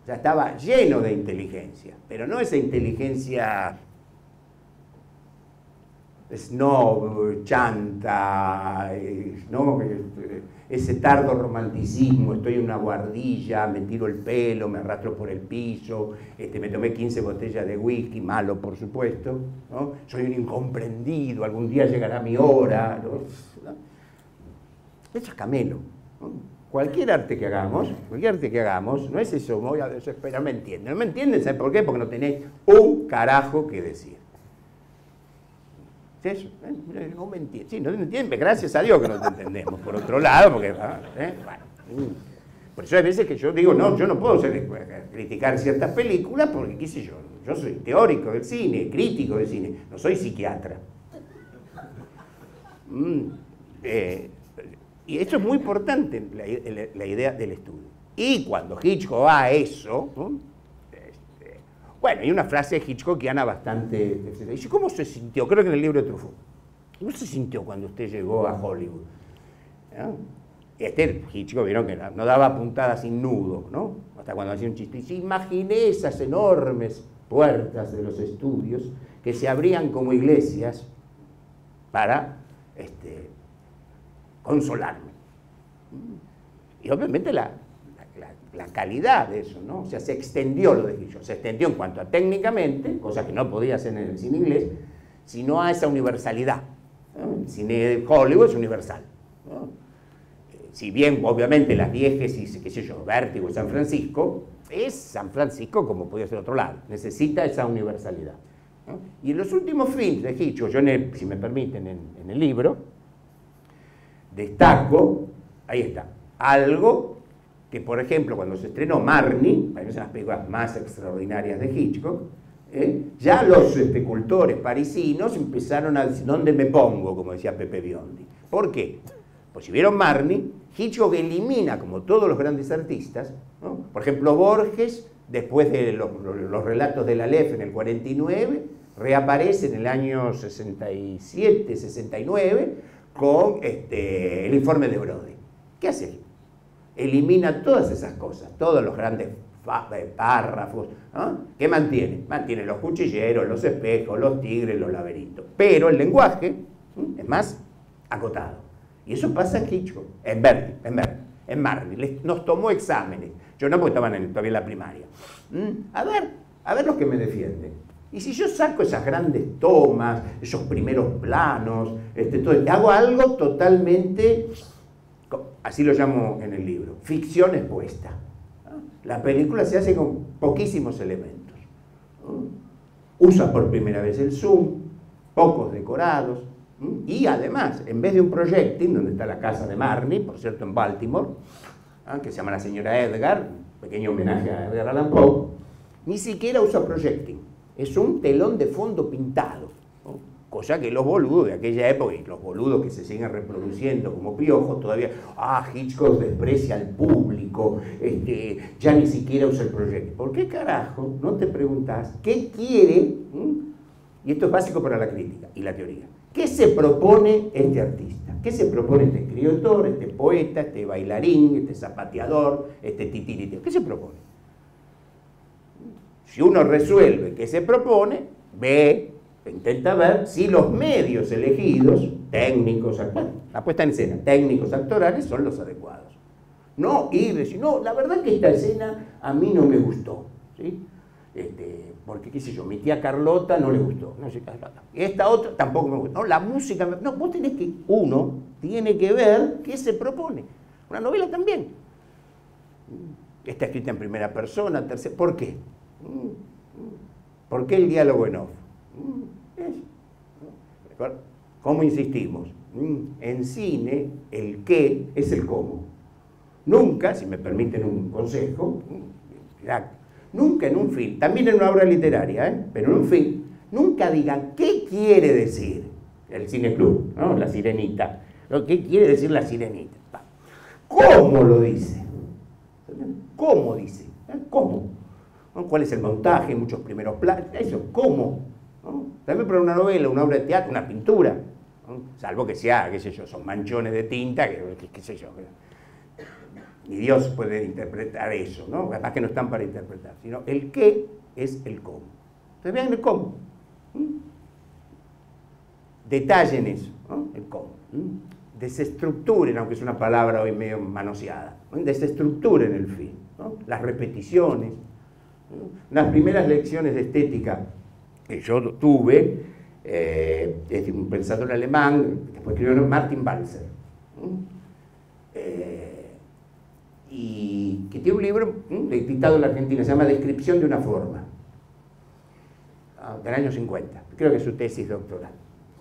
O sea, estaba lleno de inteligencia, pero no esa inteligencia snob, chanta, ¿no? Ese tardo romanticismo, estoy en una guardilla, me tiro el pelo, me arrastro por el piso, me tomé 15 botellas de whisky, malo por supuesto, ¿no? Soy un incomprendido, algún día llegará mi hora, ¿no? Eso es camelo, ¿no? Cualquier arte que hagamos, no es eso, voy a desesperar, me entienden. No me entienden, ¿saben por qué? Porque no tenéis un carajo que decir. ¿Es eso? No me entienden. Sí, no me entienden, gracias a Dios que no te entendemos, por otro lado, porque, bueno, por eso hay veces que yo digo, no, yo no puedo criticar ciertas películas porque, qué sé yo soy teórico del cine, crítico del cine, no soy psiquiatra. Y esto es muy importante, la idea del estudio. Y cuando Hitchcock va a eso, ¿no? Bueno, hay una frase hitchcockiana bastante... Dice, ¿cómo se sintió? Creo que en el libro de Truffaut. ¿Cómo se sintió cuando usted llegó a Hollywood? ¿No? Hitchcock, vieron que no daba puntadas sin nudo, ¿no? Hasta cuando hacía un chiste. Y se imaginé esas enormes puertas de los estudios que se abrían como iglesias para... consolarme. Y obviamente la calidad de eso, ¿no? O sea, se extendió lo de Hitchcock, se extendió en cuanto a técnicamente, cosa que no podía hacer en el cine inglés, sino a esa universalidad, ¿no? El cine de Hollywood es universal, ¿no? Si bien, obviamente, las diégesis, qué sé yo, Vértigo, San Francisco, es San Francisco como podía ser otro lado, necesita esa universalidad, ¿no? Y en los últimos films de Hitchcock, yo, si me permiten, en el libro, destaco, ahí está, algo que, por ejemplo, cuando se estrenó Marnie, para mí son las películas más extraordinarias de Hitchcock, ya los cultores parisinos empezaron a decir, ¿dónde me pongo?, como decía Pepe Biondi. ¿Por qué? Pues si vieron Marnie, Hitchcock elimina, como todos los grandes artistas, ¿no? Por ejemplo, Borges, después de los relatos de la Aleph en el 49, reaparece en el año 67, 69, con el informe de Brody. ¿Qué hace? Elimina todas esas cosas, todos los grandes párrafos, ¿no? ¿Qué mantiene? Mantiene los cuchilleros, los espejos, los tigres, los laberintos. Pero el lenguaje es más acotado. Y eso pasa en Hitchcock, en Marnie. Nos tomó exámenes. Yo no, porque estaban todavía en la primaria. A ver los que me defienden. Y si yo saco esas grandes tomas, esos primeros planos, hago algo totalmente, así lo llamo en el libro, ficción expuesta. La película se hace con poquísimos elementos. Usa por primera vez el zoom, pocos decorados, y además, en vez de un projecting, donde está la casa de Marnie, por cierto en Baltimore, que se llama La Señora Edgar, un pequeño homenaje a Edgar Allan Poe, ni siquiera usa projecting. Es un telón de fondo pintado, ¿no? Cosa que los boludos de aquella época, y los boludos que se siguen reproduciendo como piojos, todavía, Hitchcock desprecia al público, ya ni siquiera usa el proyecto. ¿Por qué carajo no te preguntas qué quiere? Y esto es básico para la crítica y la teoría. ¿Qué se propone este artista? ¿Qué se propone este escritor, este poeta, este bailarín, este zapateador, este titiriteo? ¿Qué se propone? Si uno resuelve qué se propone, intenta ver si los medios elegidos, técnicos, la puesta en escena, técnicos, actorales, son los adecuados. No ir y decir, no, la verdad que esta escena a mí no me gustó, ¿sí? Porque, qué sé yo, mi tía Carlota no le gustó, no sé, esta otra tampoco me gustó, no, la música, no, uno tiene que ver qué se propone. Una novela también. Está escrita en primera persona, tercera, ¿por qué? ¿Por qué el diálogo en off? ¿Cómo insistimos? En cine, el qué es el cómo. Nunca, si me permiten un consejo, nunca en un film, también en una obra literaria, pero en un film, nunca digan qué quiere decir el cineclub, ¿no? La sirenita. ¿Qué quiere decir la sirenita? ¿Cómo lo dice? ¿Cómo dice? ¿Cómo? ¿No? ¿Cuál es el montaje? Muchos primeros planos. Eso, ¿cómo? ¿No? También para una novela, una obra de teatro, una pintura. ¿No? Salvo que sea, qué sé yo, son manchones de tinta, qué sé yo. Ni Dios puede interpretar eso, ¿no? Además que no están para interpretar, sino el qué es el cómo. Entonces vean el cómo. Detallen eso, ¿no? El cómo. Desestructuren, aunque es una palabra hoy medio manoseada, ¿no? Desestructuren el film, ¿no? Las repeticiones, ¿no? Las primeras lecciones de estética que yo tuve, es un pensador alemán, que después escribió Martin Balzer, ¿no? Y que tiene un libro editado en la Argentina, se llama Descripción de una forma, del año 50, creo que es su tesis doctoral.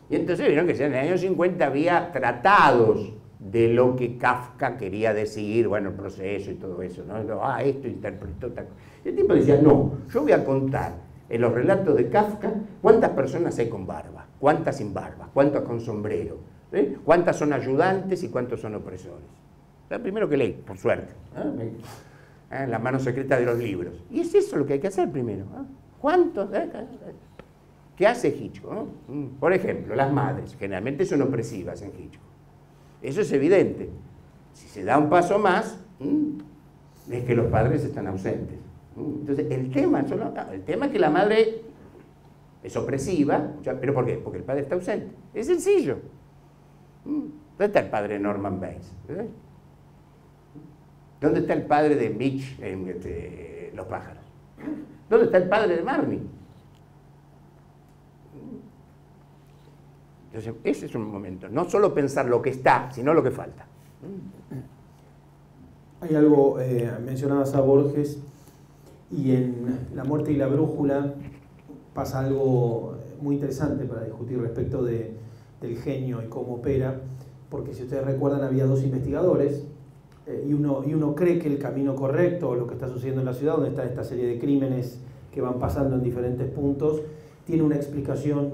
Y entonces vieron que en el año 50 había tratados de lo que Kafka quería decir, bueno, el proceso y todo eso, ¿no? Esto interpretó tal cosa. Y el tipo decía, no, yo voy a contar en los relatos de Kafka cuántas personas hay con barba, cuántas sin barba, cuántas con sombrero, cuántas son ayudantes y cuántos son opresores. El primero que leí, por suerte, la mano secreta de los libros. Y es eso lo que hay que hacer primero. ¿Cuántos? ¿Qué hace Hitchcock? ¿No? Por ejemplo, las madres, generalmente son opresivas en Hitchcock. Eso es evidente. Si se da un paso más, es que los padres están ausentes. Entonces, el tema es que la madre es opresiva, ¿pero por qué? Porque el padre está ausente. Es sencillo. ¿Dónde está el padre de Norman Bates? ¿Dónde está el padre de Mitch en Los pájaros? ¿Dónde está el padre de Marnie? Entonces, ese es un momento. No solo pensar lo que está, sino lo que falta. Hay algo, mencionabas a Borges, y en La muerte y la brújula pasa algo muy interesante para discutir respecto del genio y cómo opera, porque si ustedes recuerdan había dos investigadores, y uno cree que el camino correcto, o lo que está sucediendo en la ciudad, donde está esta serie de crímenes que van pasando en diferentes puntos, tiene una explicación,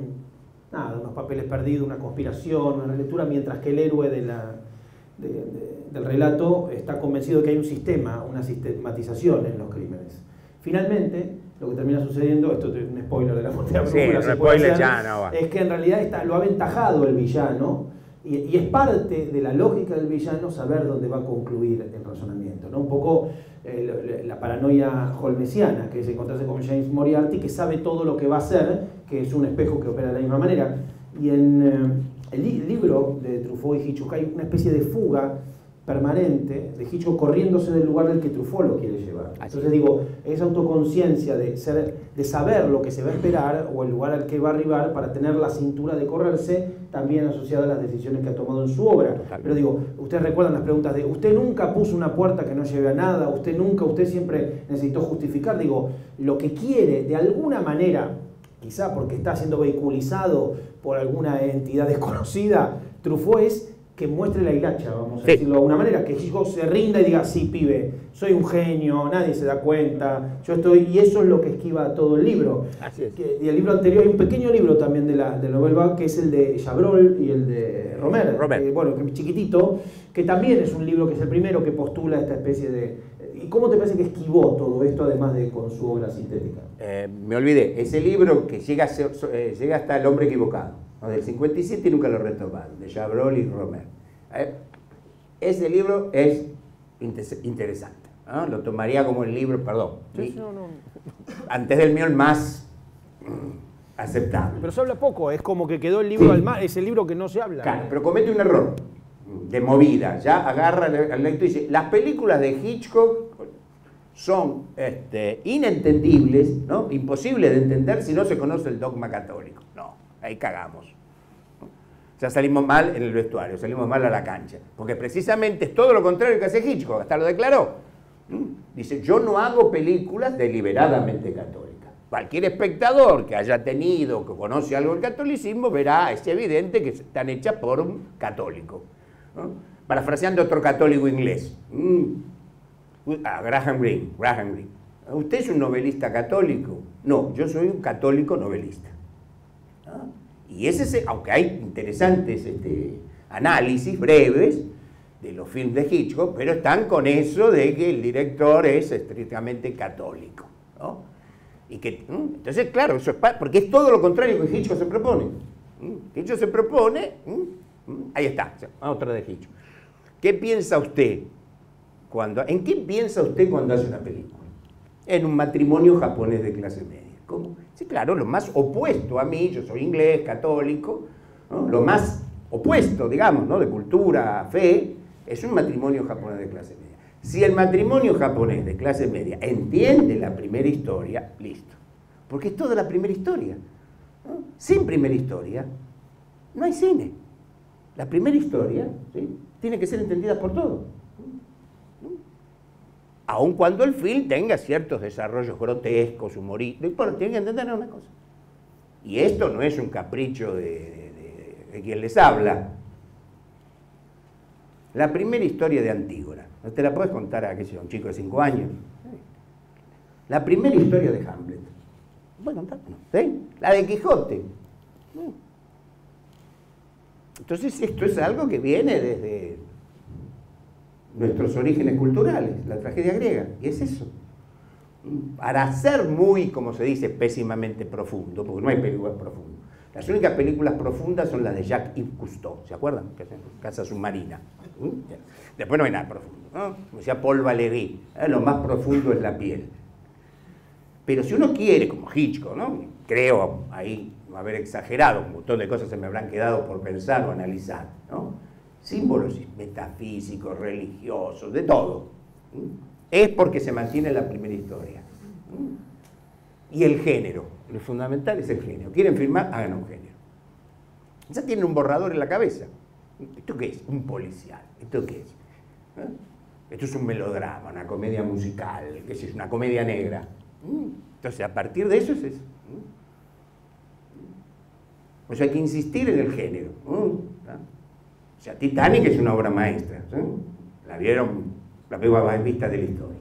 nada, unos papeles perdidos, una conspiración, una lectura, mientras que el héroe del relato está convencido de que hay un sistema, una sistematización en los crímenes. Finalmente, lo que termina sucediendo, esto es un spoiler de La muerte de la brújula, sí, spoiler ya no va. Es que en realidad lo ha aventajado el villano, y es parte de la lógica del villano saber dónde va a concluir el razonamiento, ¿no? Un poco la paranoia holmesiana, que es encontrarse con James Moriarty, que sabe todo lo que va a hacer, que es un espejo que opera de la misma manera. Y en el libro de Truffaut y Hitchcock hay una especie de fuga permanente de Hitchcock corriéndose del lugar del que Truffaut lo quiere llevar. Entonces digo, esa autoconciencia de saber lo que se va a esperar o el lugar al que va a arribar para tener la cintura de correrse, también asociada a las decisiones que ha tomado en su obra. Pero digo, ustedes recuerdan las preguntas de usted nunca puso una puerta que no lleve a nada, usted siempre necesitó justificar. Digo, lo que quiere de alguna manera, quizá porque está siendo vehiculizado por alguna entidad desconocida, Truffaut es que muestre la hilacha, vamos a decirlo de alguna manera, que Hitchcock se rinda y diga, sí, pibe, soy un genio, nadie se da cuenta, yo estoy, y eso es lo que esquiva todo el libro. Así es. Y el libro anterior, hay un pequeño libro también de Nouvelle Vague, que es el de Chabrol y el de Romer. Bueno, que es chiquitito, que también es un libro que es el primero que postula esta especie de... ¿Y cómo te parece que esquivó todo esto, además de con su obra sintética? Me olvidé, ese libro que llega hasta El hombre equivocado, ¿no? Del 57 y nunca lo retomaron, de Chabrol y Romer. Ese libro es interesante, ¿no? Lo tomaría como el libro, perdón, ¿sí? Antes del mío el más aceptable. Pero se habla poco, es como que quedó el libro al mar, es el libro que no se habla. Claro, pero comete un error de movida, ya agarra al lector y dice, las películas de Hitchcock son inentendibles, ¿no? Imposibles de entender si no se conoce el dogma católico. No, ahí cagamos. Ya salimos mal en el vestuario, salimos mal a la cancha, porque precisamente es todo lo contrario que hace Hitchcock, hasta lo declaró. Dice, yo no hago películas deliberadamente católicas. Cualquier espectador que haya tenido, que conoce algo del catolicismo, verá, es evidente que están hechas por un católico, ¿no? Parafraseando otro católico inglés, Graham Greene. ¿Usted es un novelista católico? No, yo soy un católico novelista. ¿No? Y ese, aunque hay interesantes análisis breves de los films de Hitchcock, pero están con eso de que el director es estrictamente católico, ¿no? Y que, entonces, claro, eso es porque es todo lo contrario que Hitchcock se propone. Hitchcock se propone, ahí está, otra de Hitchcock. ¿Qué piensa usted en qué piensa usted cuando hace una película? En un matrimonio japonés de clase media. ¿Cómo? Sí, claro, lo más opuesto a mí, yo soy inglés, católico, ¿no? Lo más opuesto, digamos, ¿no? De cultura, fe, es un matrimonio japonés de clase media. Si el matrimonio japonés de clase media entiende la primera historia, listo. Porque es toda la primera historia, ¿no? Sin primera historia, no hay cine. La primera historia, ¿sí?, tiene que ser entendida por todos. Aun cuando el film tenga ciertos desarrollos grotescos, humorísticos, no importa, tienen que entender una cosa. Y esto no es un capricho de quien les habla. La primera historia de Antígona, no te la puedes contar a, qué sé yo, un chico de 5 años. La primera historia de Hamlet, ¿no puedes contar? ¿Sí? La de Quijote. Entonces esto es algo que viene desde nuestros orígenes culturales, la tragedia griega, y es eso. Para ser muy, como se dice, pésimamente profundo, porque no hay películas profundas. Las únicas películas profundas son las de Jacques-Yves Cousteau, ¿se acuerdan? Casa Submarina. Después no hay nada profundo, ¿no? Como decía Paul Valéry, lo más profundo es la piel. Pero si uno quiere, como Hitchcock, ¿no? Creo ahí no haber exagerado, un montón de cosas se me habrán quedado por pensar o analizar, ¿no? Símbolos metafísicos, religiosos, de todo. Es porque se mantiene la primera historia. Y el género, lo fundamental es el género. ¿Quieren filmar? Hagan un género. Ya tienen un borrador en la cabeza. ¿Esto qué es? Un policial. ¿Esto qué es? Esto es un melodrama, una comedia musical, ¿qué es? Una comedia negra. Entonces, a partir de eso es eso. O sea, hay que insistir en el género. O sea, Titanic es una obra maestra, ¿sí? La vieron, la película más vista de la historia.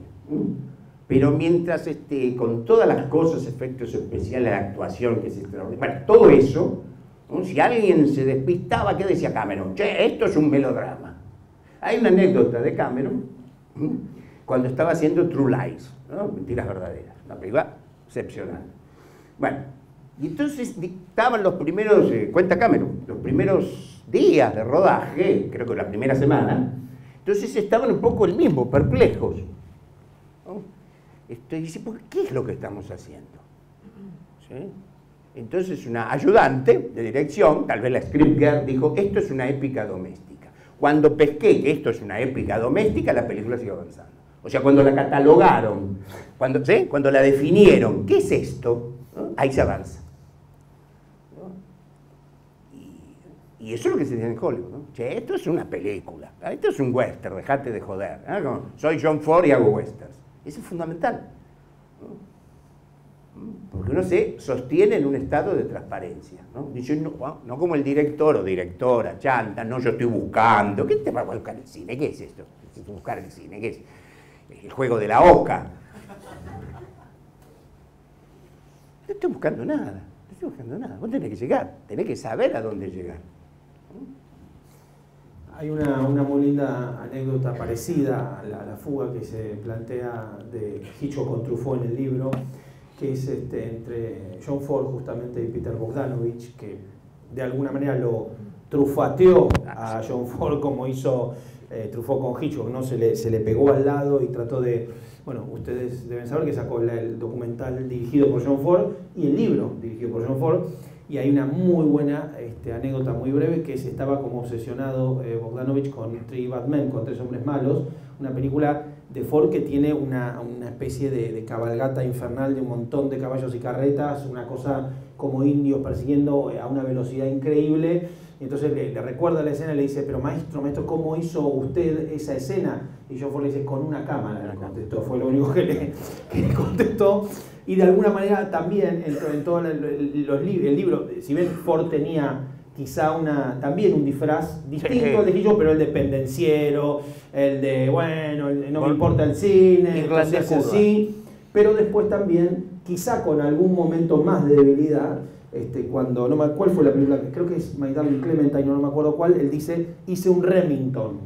Pero mientras con todas las cosas, efectos especiales, la actuación que es extraordinaria, bueno, todo eso, ¿no? Si alguien se despistaba, ¿qué decía Cameron? Che, esto es un melodrama. Hay una anécdota de Cameron, cuando estaba haciendo True Lies, ¿no? Mentiras verdaderas, una película excepcional. Bueno, y entonces estaban los primeros, cuenta Cameron, los primeros días de rodaje, creo que la primera semana, entonces estaban un poco el mismo, perplejos, ¿no? Dice, ¿qué es lo que estamos haciendo? ¿Sí? Entonces una ayudante de dirección, tal vez la script girl, dijo, esto es una épica doméstica. Cuando pesqué que esto es una épica doméstica, la película siguió avanzando. O sea, cuando la catalogaron, ¿sí?, cuando la definieron, ¿qué es esto? ¿No? Ahí se avanza. Y eso es lo que se dice en Hollywood, ¿no? Che, esto es una película, esto es un western, dejate de joder. ¿No? Soy John Ford y hago westerns. Eso es fundamental, ¿no? Porque uno se sostiene en un estado de transparencia, ¿no? Dice, no como el director o directora, chanta, no, yo estoy buscando. ¿Qué te va a buscar el cine? ¿Qué es esto? Buscar el cine, ¿qué es? El juego de la oca. No estoy buscando nada, no estoy buscando nada. Vos tenés que llegar, tenés que saber a dónde llegar. Hay una muy linda anécdota parecida a la fuga que se plantea de Hitchcock con Truffaut en el libro, que es entre John Ford justamente y Peter Bogdanovich, que de alguna manera lo trufateó a John Ford como hizo Truffaut con Hitchcock, ¿no? Se le pegó al lado y trató de... Bueno, ustedes deben saber que sacó el documental dirigido por John Ford y el libro dirigido por John Ford, y hay una muy buena anécdota muy breve, que estaba como obsesionado Bogdanovich con Three Bad Men, con Tres Hombres Malos, una película de Ford que tiene una especie de cabalgata infernal de un montón de caballos y carretas, una cosa como indios persiguiendo a una velocidad increíble. Y entonces le recuerda la escena y le dice, pero maestro, ¿cómo hizo usted esa escena? Y John Ford le dice, con una cámara, le contestó, fue lo único que le contestó. Y de alguna manera también en todo el libro, si bien Ford tenía quizá también un disfraz distinto al de Hitchcock, pero el de pendenciero, el de, bueno, no me importa el cine, entonces así, pero después también, quizá con algún momento más de debilidad, cuando, no me, ¿cuál fue la película? Creo que es My Darling Clementine, no me acuerdo cuál, él dice, hice un Remington,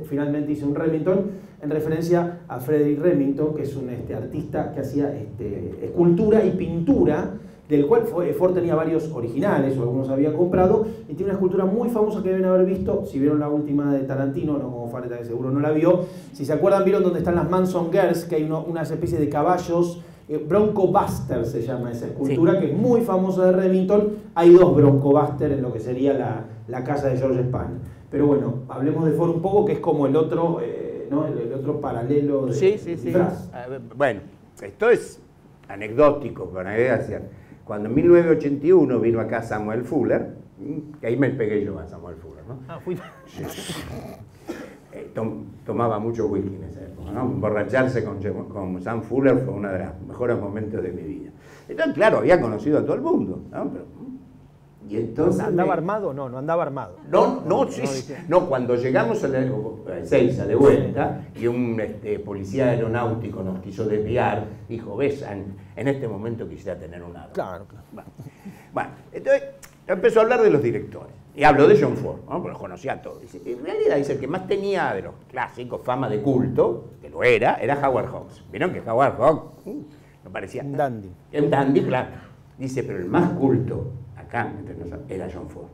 finalmente hice un Remington, en referencia a Frederick Remington, que es un artista que hacía escultura y pintura, del cual Ford tenía varios originales, o algunos había comprado, y tiene una escultura muy famosa que deben haber visto, si vieron la última de Tarantino, no como Fareta, que seguro no la vio, si se acuerdan, vieron donde están las Manson Girls, que hay unas especies de caballos, Bronco Buster se llama esa escultura, sí, que es muy famosa de Remington. Hay dos Bronco Buster en lo que sería la casa de George Span. Pero bueno, hablemos de Ford un poco, que es como el otro, ¿no? el otro paralelo de disfraz. Bueno, esto es anecdótico, para gracia. Cuando en 1981 vino acá Samuel Fuller, que ahí me pegué yo a Samuel Fuller, ¿no? Ah, fui. Tomaba mucho whisky en esa época, ¿no? Emborracharse con Sam Fuller fue uno de los mejores momentos de mi vida. Entonces, claro, había conocido a todo el mundo, ¿no? Y entonces ¿Andaba armado? No andaba armado. No, cuando llegamos a Ezeiza de vuelta y un policía aeronáutico nos quiso desviar, dijo, ves, en este momento quisiera tener un arma. Claro. Bueno, entonces empezó a hablar de los directores. Y habló de John Ford, ¿no? Porque los conocía a todos. En realidad dice, el que más tenía de los clásicos fama de culto, que lo era Howard Hawks. ¿Vieron que Howard Hawks me parecía? Un dandy. Un dandy, claro. Dice, pero el más culto acá entre nosotros era John Ford.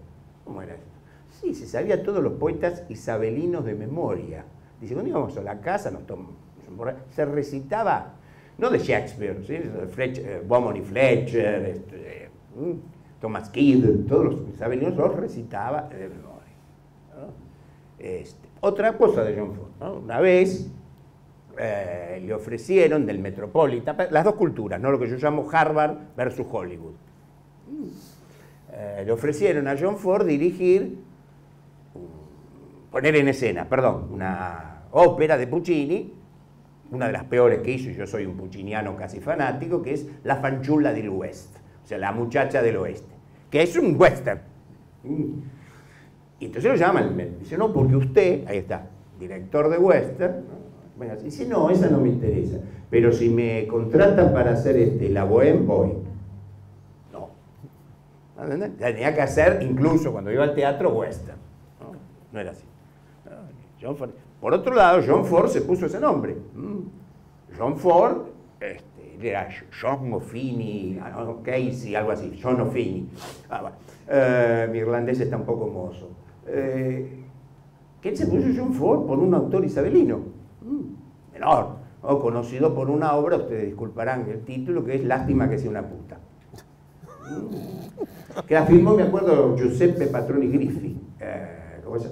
¿Cómo era esto? Sí, se sabía todos los poetas isabelinos de memoria. Dice, cuando íbamos a la casa, se recitaba, no de Shakespeare, ¿sí? Beaumont y Fletcher, Thomas Kidd, todos los isabelinos los recitaba de memoria, ¿no? Otra cosa de John Ford, ¿no? Una vez le ofrecieron del Metropolitan, las dos culturas, ¿no? Lo que yo llamo Harvard versus Hollywood. Le ofrecieron a John Ford poner en escena, una ópera de Puccini, una de las peores que hizo, y yo soy un pucciniano casi fanático, que es La fanciulla del West, o sea, la muchacha del oeste, que es un western. Y entonces lo llaman, dice, no, porque usted, ahí está, director de western, ¿no? Bueno, dice, no, esa no me interesa, pero si me contratan para hacer la Bohème, voy. Tenía que hacer, incluso cuando iba al teatro, western. No era así. Por otro lado, John Ford se puso ese nombre. John Ford, era John O'Fini, Casey, algo así, John O'Fini. Mi irlandés está un poco mozo. Que él se puso John Ford por un autor isabelino, menor, ¿no? Conocido por una obra, ustedes disculparán el título, que es Lástima que sea una puta. Que la firmó, me acuerdo, Giuseppe Patroni Griffi,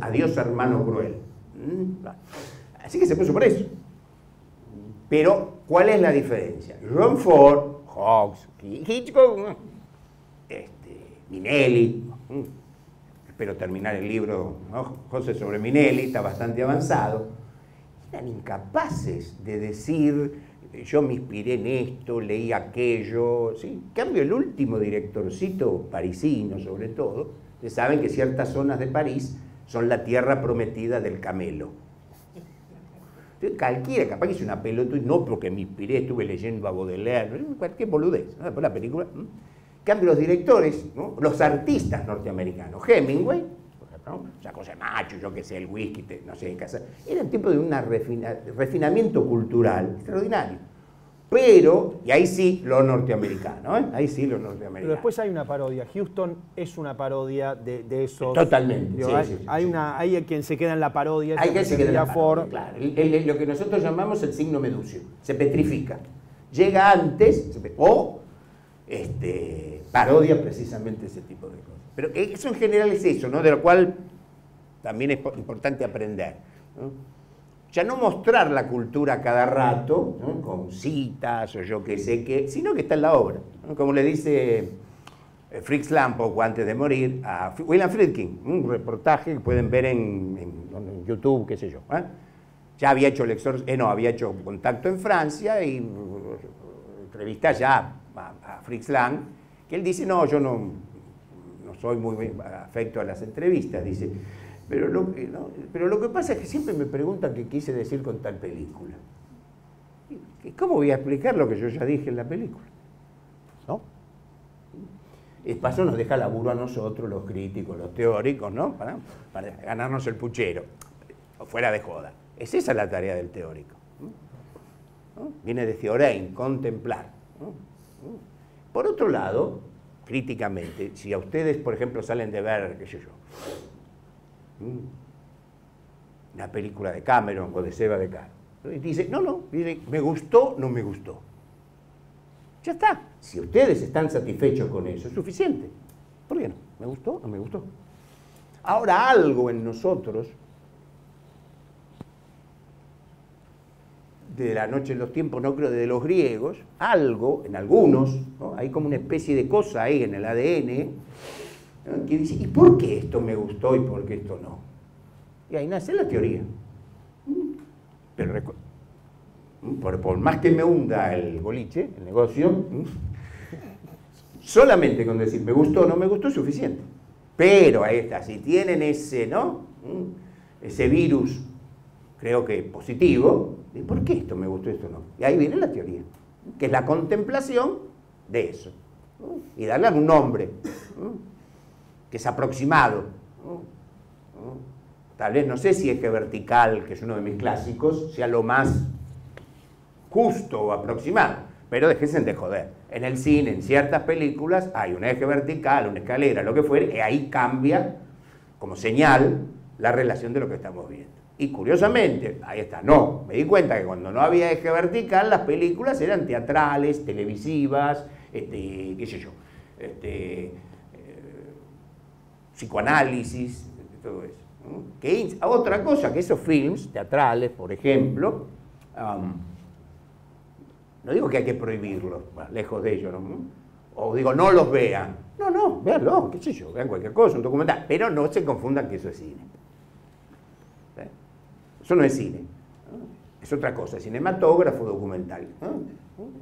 Adiós hermano cruel. Así que se puso por eso. Pero, ¿cuál es la diferencia? John Ford, Hawks, Hitchcock, Minelli, espero terminar el libro, ¿no? José sobre Minelli, está bastante avanzado, eran incapaces de decir, yo me inspiré en esto, leí aquello, ¿sí? En cambio, el último directorcito parisino, sobre todo, ustedes saben que ciertas zonas de París son la tierra prometida del camelo. Entonces, cualquiera, capaz que hice una pelota, y no porque me inspiré, estuve leyendo a Baudelaire, cualquier boludez, ¿no? Después la película. En cambio, los directores, ¿no? Los artistas norteamericanos, Hemingway, por ejemplo, ¿no? José Macho, yo que sé, el whisky, no sé, en casa, eran tipos de un refinamiento cultural extraordinario. Pero, y ahí sí lo norteamericano, ¿eh? Ahí sí lo norteamericano. Pero después hay una parodia. Houston es una parodia de esos. Totalmente. Digo, hay quien se queda en la parodia. Hay quien se queda en la Ford. Claro. Lo que nosotros llamamos el signo Medusio. Se petrifica. Llega antes, o parodia precisamente ese tipo de cosas. Pero eso en general es eso, ¿no? De lo cual también es importante aprender, ¿no? Ya no mostrar la cultura cada rato, ¿no? Con citas o yo qué sé qué, sino que está en la obra, ¿no? Como le dice Fritz Lang poco antes de morir a William Friedkin, un reportaje que pueden ver en YouTube, qué sé yo, ¿eh? Ya había hecho había hecho contacto en Francia y entrevista ya a Fritz Lang, que él dice, no, yo no soy muy afecto a las entrevistas, dice, pero lo que pasa es que siempre me preguntan qué quise decir con tal película. ¿Cómo voy a explicar lo que yo ya dije en la película? ¿No? El paso nos deja laburo a nosotros, los críticos, los teóricos, ¿no? Para ganarnos el puchero, fuera de joda. Es esa la tarea del teórico. ¿No? Viene de Theorein, contemplar. ¿No? Por otro lado, críticamente, si a ustedes, por ejemplo, salen de ver, qué sé yo, una película de Cameron o de Seba de Caro, y dice, dice, me gustó, no me gustó. Ya está. Si ustedes están satisfechos con eso, es suficiente. ¿Por qué no? ¿Me gustó? No me gustó. Ahora algo en nosotros, de la noche de los tiempos, no creo, de los griegos, algo, en algunos, ¿no? Hay como una especie de cosa ahí en el ADN, ¿no? Que dice, ¿y por qué esto me gustó y por qué esto no? Y ahí nace la teoría. Pero por más que me hunda el boliche, el negocio, solamente con decir me gustó o no me gustó es suficiente. Pero ahí está, si tienen ese, ¿no? Ese virus, creo que positivo, ¿por qué esto me gustó y esto no? Y ahí viene la teoría, que es la contemplación de eso, ¿no? Y darle un nombre, ¿no? Que es aproximado, ¿no? Tal vez, no sé si Eje Vertical, que es uno de mis clásicos, sea lo más justo o aproximado, pero déjense de joder. En el cine, en ciertas películas, hay un eje vertical, una escalera, lo que fuere, y ahí cambia, como señal, la relación de lo que estamos viendo. Y curiosamente, ahí está, no, me di cuenta que cuando no había eje vertical, las películas eran teatrales, televisivas, qué sé yo, psicoanálisis, todo eso. Que otra cosa, que esos films teatrales, por ejemplo, no digo que hay que prohibirlos, lejos de ello, ¿no? O digo, no los vean. No, véanlo, qué sé yo, vean cualquier cosa, un documental, pero no se confundan que eso es cine. ¿Eh? Eso no es cine, ¿no? Es otra cosa, cinematógrafo, documental, ¿no?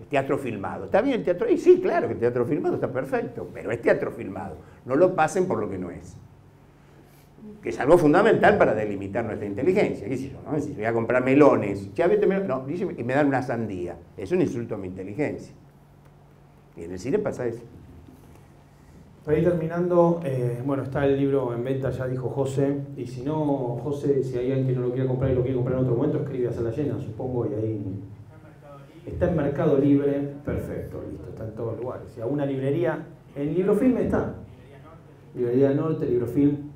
Es teatro filmado. ¿Está bien el teatro? Y sí, claro que el teatro filmado está perfecto, pero es teatro filmado. No lo pasen por lo que no es. Que es algo fundamental para delimitar nuestra inteligencia. ¿Qué sé yo, no? Si voy a comprar melones, ya vete melones, no, dice, y me dan una sandía. Es un insulto a mi inteligencia. Y en el cine pasa eso. Para ir terminando, bueno, está el libro en venta, ya dijo José, y si no, José, si hay alguien que no lo quiere comprar y lo quiere comprar en otro momento, escribe a Sala Llena, supongo, y ahí... Está en Mercado Libre, perfecto, listo, está en todos lugares. Si a una librería, en Librofilm está. Librería Norte, Librofilm.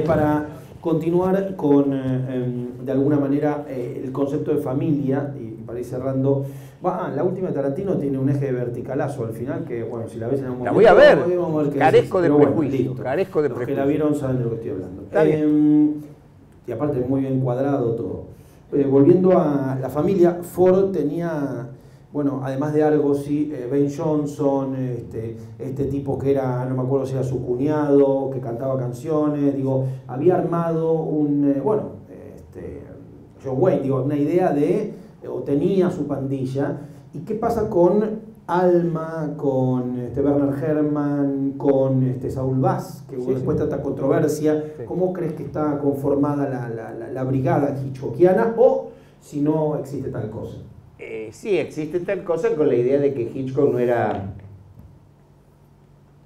Para continuar con, de alguna manera, el concepto de familia, y para ir cerrando, la última de Tarantino tiene un eje verticalazo al final, que bueno, si la ves en algún momento... La voy a ver, vamos a ver qué carezco de bueno, prejuicio, listo. carezco de Los prejuicio. que la vieron saben de lo que estoy hablando. Está bien. Y aparte muy bien cuadrado todo. Volviendo a la familia, Ford tenía... Bueno, además de Argos, sí, Ben Johnson, este tipo que era, no me acuerdo si era su cuñado, que cantaba canciones, digo, había armado John Wayne, digo, una idea de, o tenía su pandilla. ¿Y qué pasa con Alma, con Werner Herrmann, con Saul Bass, que sí, después tanta controversia? Sí. ¿Cómo crees que está conformada la brigada hitchcockiana, o si no existe tal cosa? Sí, existe tal cosa con la idea de que Hitchcock no era...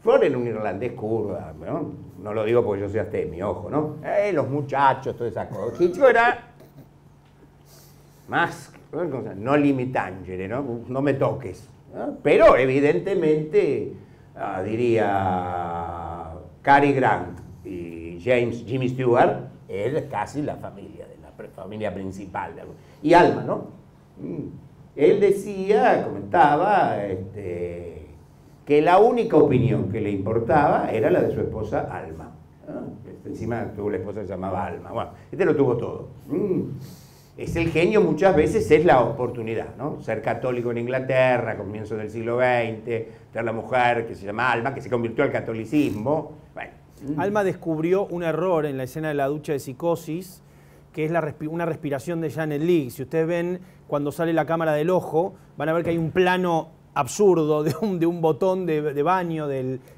Ford era un irlandés kurda, ¿no? No lo digo porque yo soy astemio, ojo, ¿no? Los muchachos, todas esas cosas. Hitchcock era más, no limitangere, ¿no? No me toques, ¿no? Pero evidentemente, diría Cary Grant y Jimmy Stewart, es casi la familia, familia principal. Y Alma, ¿no? Él decía, comentaba, que la única opinión que le importaba era la de su esposa Alma. Encima tuvo la esposa que se llamaba Alma. Bueno, lo tuvo todo. Es el genio, muchas veces es la oportunidad, ¿no? Ser católico en Inglaterra, comienzo del siglo XX, tener la mujer que se llama Alma, que se convirtió al catolicismo. Bueno. Alma descubrió un error en la escena de la ducha de Psicosis, que es una respiración de Janet Leigh. Si ustedes ven cuando sale la cámara del ojo, van a ver que hay un plano absurdo de un botón de baño,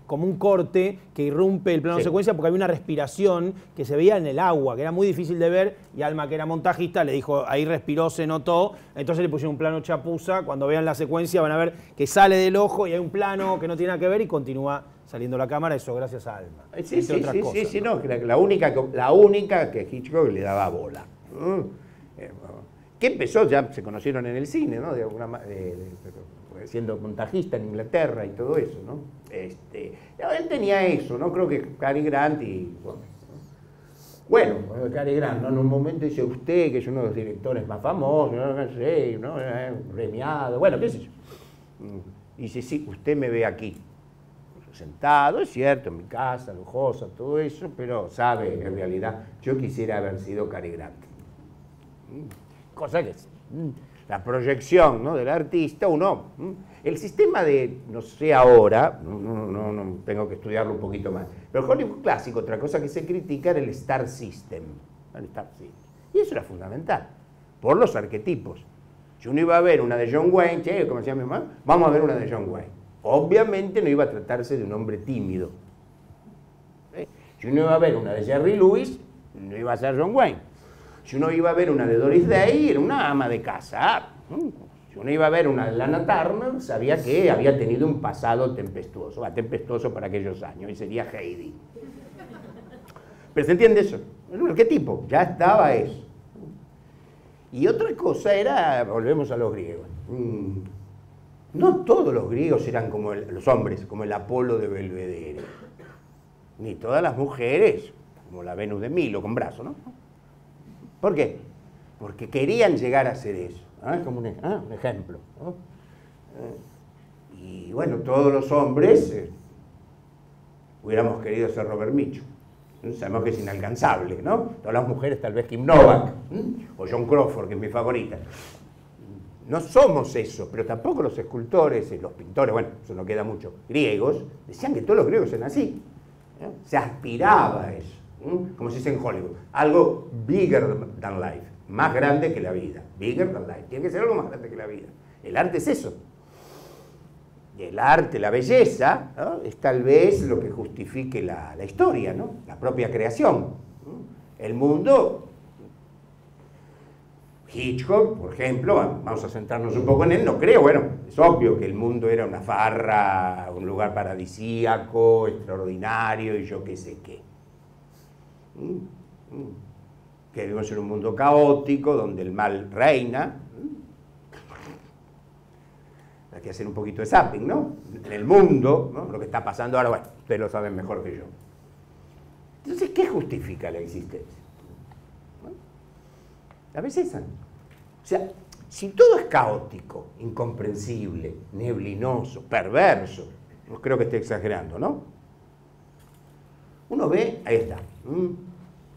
como un corte que irrumpe el plano de secuencia porque había una respiración que se veía en el agua, que era muy difícil de ver, y Alma, que era montajista, le dijo, ahí respiró, se notó, entonces le pusieron un plano chapuza. Cuando vean la secuencia van a ver que sale del ojo y hay un plano que no tiene nada que ver y continúa saliendo la cámara, eso gracias a Alma. Sí, no, la única que Hitchcock le daba bola. Que empezó, ya se conocieron en el cine, ¿no? Siendo montajista en Inglaterra y todo eso, ¿no? Él tenía eso, ¿no? Creo que Cary Grant y... Bueno, Cary Grant, ¿no? En un momento dice usted, que es uno de los directores más famosos, no sé, ¿no? Premiado, bueno, qué sé yo. Dice, sí, usted me ve aquí, sentado, es cierto, en mi casa, lujosa, todo eso, pero sabe, en realidad, yo quisiera haber sido Cary Grant. Cosa que es la proyección, ¿no? Del artista, el sistema de, no sé ahora, no tengo que estudiarlo un poquito más, pero Hollywood clásico, otra cosa que se critica era el Star System. Y eso era fundamental, por los arquetipos. Si uno iba a ver una de John Wayne, che, como decía mi mamá, vamos a ver una de John Wayne. Obviamente no iba a tratarse de un hombre tímido. Si uno iba a ver una de Jerry Lewis, no iba a ser John Wayne. Si uno iba a ver una de Doris Day, era una ama de casa. Si uno iba a ver una de Lana Turner, sabía que había tenido un pasado tempestuoso. Tempestuoso para aquellos años, y sería Heidi. Pero ¿se entiende eso? ¿Qué tipo? Ya estaba eso. Y otra cosa era, volvemos a los griegos. No todos los griegos eran como los hombres, como el Apolo de Belvedere. Ni todas las mujeres, como la Venus de Milo, con brazo, ¿no? ¿Por qué? Porque querían llegar a ser eso. Es como un ejemplo, ¿no? Y bueno, todos los hombres hubiéramos querido ser Robert Mitchum. Sabemos que es inalcanzable, ¿no? Todas las mujeres tal vez Kim Novak, o Joan Crawford, que es mi favorita. No somos eso, pero tampoco los escultores, los pintores, bueno, eso no queda mucho, griegos, decían que todos los griegos eran así. Se aspiraba a eso. Como se dice en Hollywood, algo bigger than life, más grande que la vida, bigger than life, tiene que ser algo más grande que la vida. El arte es eso. Y el arte, la belleza, ¿no? Es tal vez lo que justifique la historia, ¿no? La propia creación. El mundo, Hitchcock, por ejemplo, vamos a centrarnos un poco en él, no creo, bueno, es obvio que el mundo era una farra, un lugar paradisíaco, extraordinario y yo qué sé qué. Que vivimos en un mundo caótico donde el mal reina. Hay que hacer un poquito de zapping, ¿no? En el mundo, ¿no? Lo que está pasando ahora, bueno, ustedes lo saben mejor que yo. Entonces, ¿qué justifica la existencia? ¿No? La belleza. O sea, si todo es caótico, incomprensible, neblinoso, perverso, no creo que esté exagerando, ¿no? Uno ve, ahí está,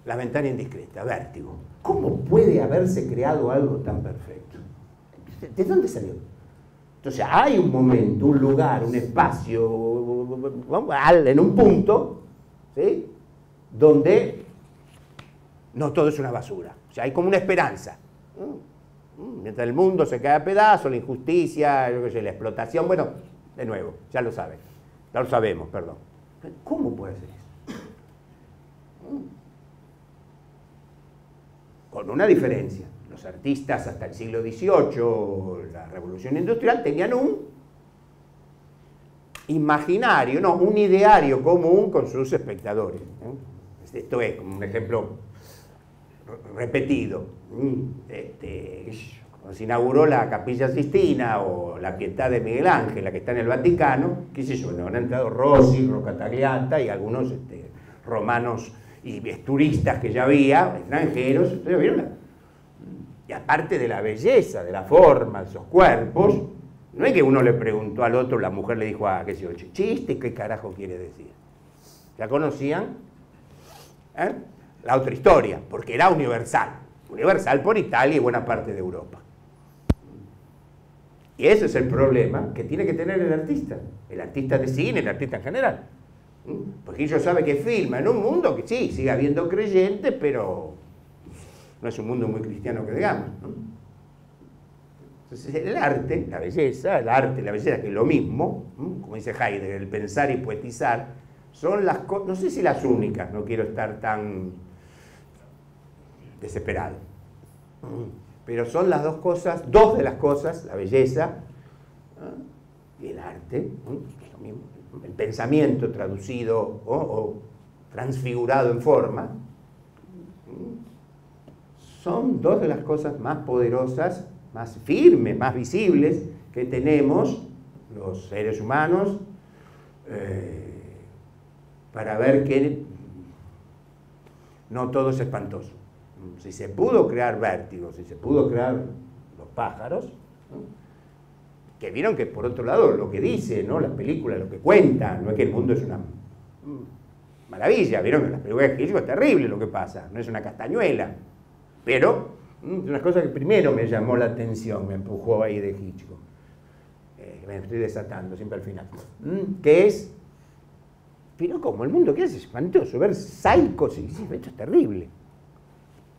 La ventana indiscreta, Vértigo. ¿Cómo puede haberse creado algo tan perfecto? ¿De dónde salió? Entonces hay un momento, un lugar, un espacio, en un punto, ¿sí? Donde no todo es una basura. O sea, hay como una esperanza. Mientras el mundo se cae a pedazos, la injusticia, yo qué sé, la explotación, bueno, de nuevo, ya lo saben. Ya lo sabemos, perdón. ¿Cómo puede ser eso? Con una diferencia. Los artistas hasta el siglo XVIII, la Revolución Industrial, tenían un imaginario, no, un ideario común con sus espectadores. Esto es como un ejemplo repetido. Cuando se inauguró la Capilla Sistina o la Pietà de Miguel Ángel, la que está en el Vaticano, qué sé yo, han entrado Rossi, Roccatagliata y algunos romanos y turistas que ya había, extranjeros, entonces vieron. Y aparte de la belleza, de la forma, de esos cuerpos, no es que uno le preguntó al otro, la mujer le dijo, qué sé yo, chiste, ¿qué carajo quiere decir? Ya conocían la otra historia, porque era universal por Italia y buena parte de Europa. Y ese es el problema que tiene que tener el artista de cine, el artista en general. Porque ellos saben que filma en un mundo que sí, sigue habiendo creyentes, pero no es un mundo muy cristiano que digamos, ¿no? Entonces el arte, la belleza, que es lo mismo, como dice Heidegger, el pensar y poetizar, son las cosas, no sé si las únicas, no quiero estar tan desesperado, pero son las dos de las cosas, la belleza y el arte, que es lo mismo, el pensamiento traducido o transfigurado en forma, son dos de las cosas más poderosas, más firmes, más visibles que tenemos los seres humanos para ver que no todo es espantoso. Si se pudo crear vértigo, si se pudo crear los pájaros, ¿no? Que vieron que por otro lado lo que dice, ¿no? Las películas, lo que cuentan, no es que el mundo es una maravilla, vieron que en las películas de Hitchcock es terrible lo que pasa, no es una castañuela, pero una cosa que primero me llamó la atención, me empujó ahí de Hitchcock, me estoy desatando siempre al final, que es, pero como el mundo que es espantoso, ver psicos y esto es terrible.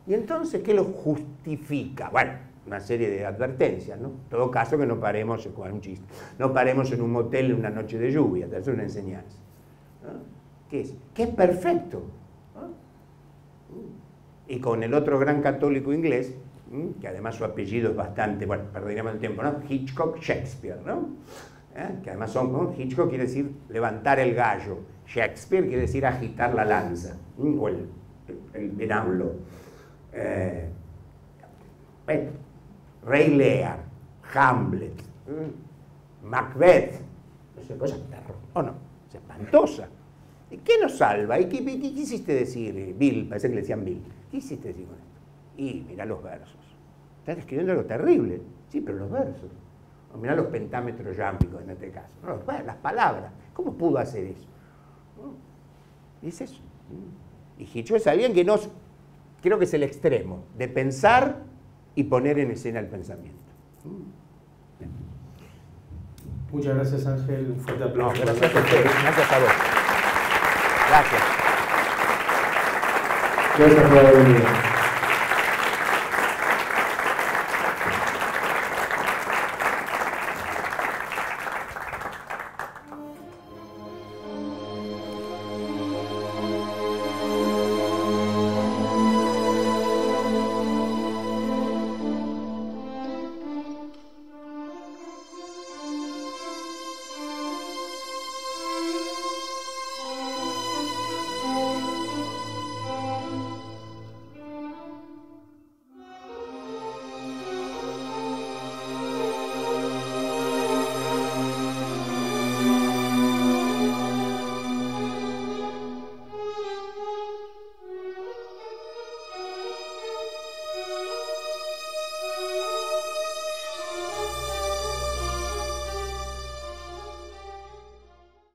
Y entonces, ¿qué lo justifica? Bueno, una serie de advertencias, ¿no? En todo caso que no paremos, es un chiste, no paremos en un motel en una noche de lluvia, te hace una enseñanza. ¿No? ¿Qué es? Que es perfecto. ¿No? Y con el otro gran católico inglés, que además su apellido es bastante, bueno, perderíamos el tiempo, ¿no? Hitchcock, Shakespeare, ¿no? Que además son, ¿no? Hitchcock quiere decir levantar el gallo, Shakespeare quiere decir agitar la lanza, o el venablo. Bueno, Rey Lear, Hamlet, Macbeth, no sé, cosa terror, ¿o no? Es espantosa. ¿Y qué nos salva? ¿Y qué hiciste decir, Bill? Parece que le decían Bill. ¿Qué hiciste decir con esto? Y mirá los versos. Estás escribiendo algo terrible. Sí, pero los versos. O mirá los pentámetros yámpicos en este caso. No, las palabras. ¿Cómo pudo hacer eso? ¿No? Y es eso. Y Hitchcock es alguien que nos... Creo que es el extremo de pensar y poner en escena el pensamiento. Muchas gracias, Ángel. Un fuerte aplauso. No, gracias a ustedes. Gracias a vos. Gracias. Gracias por haber venido.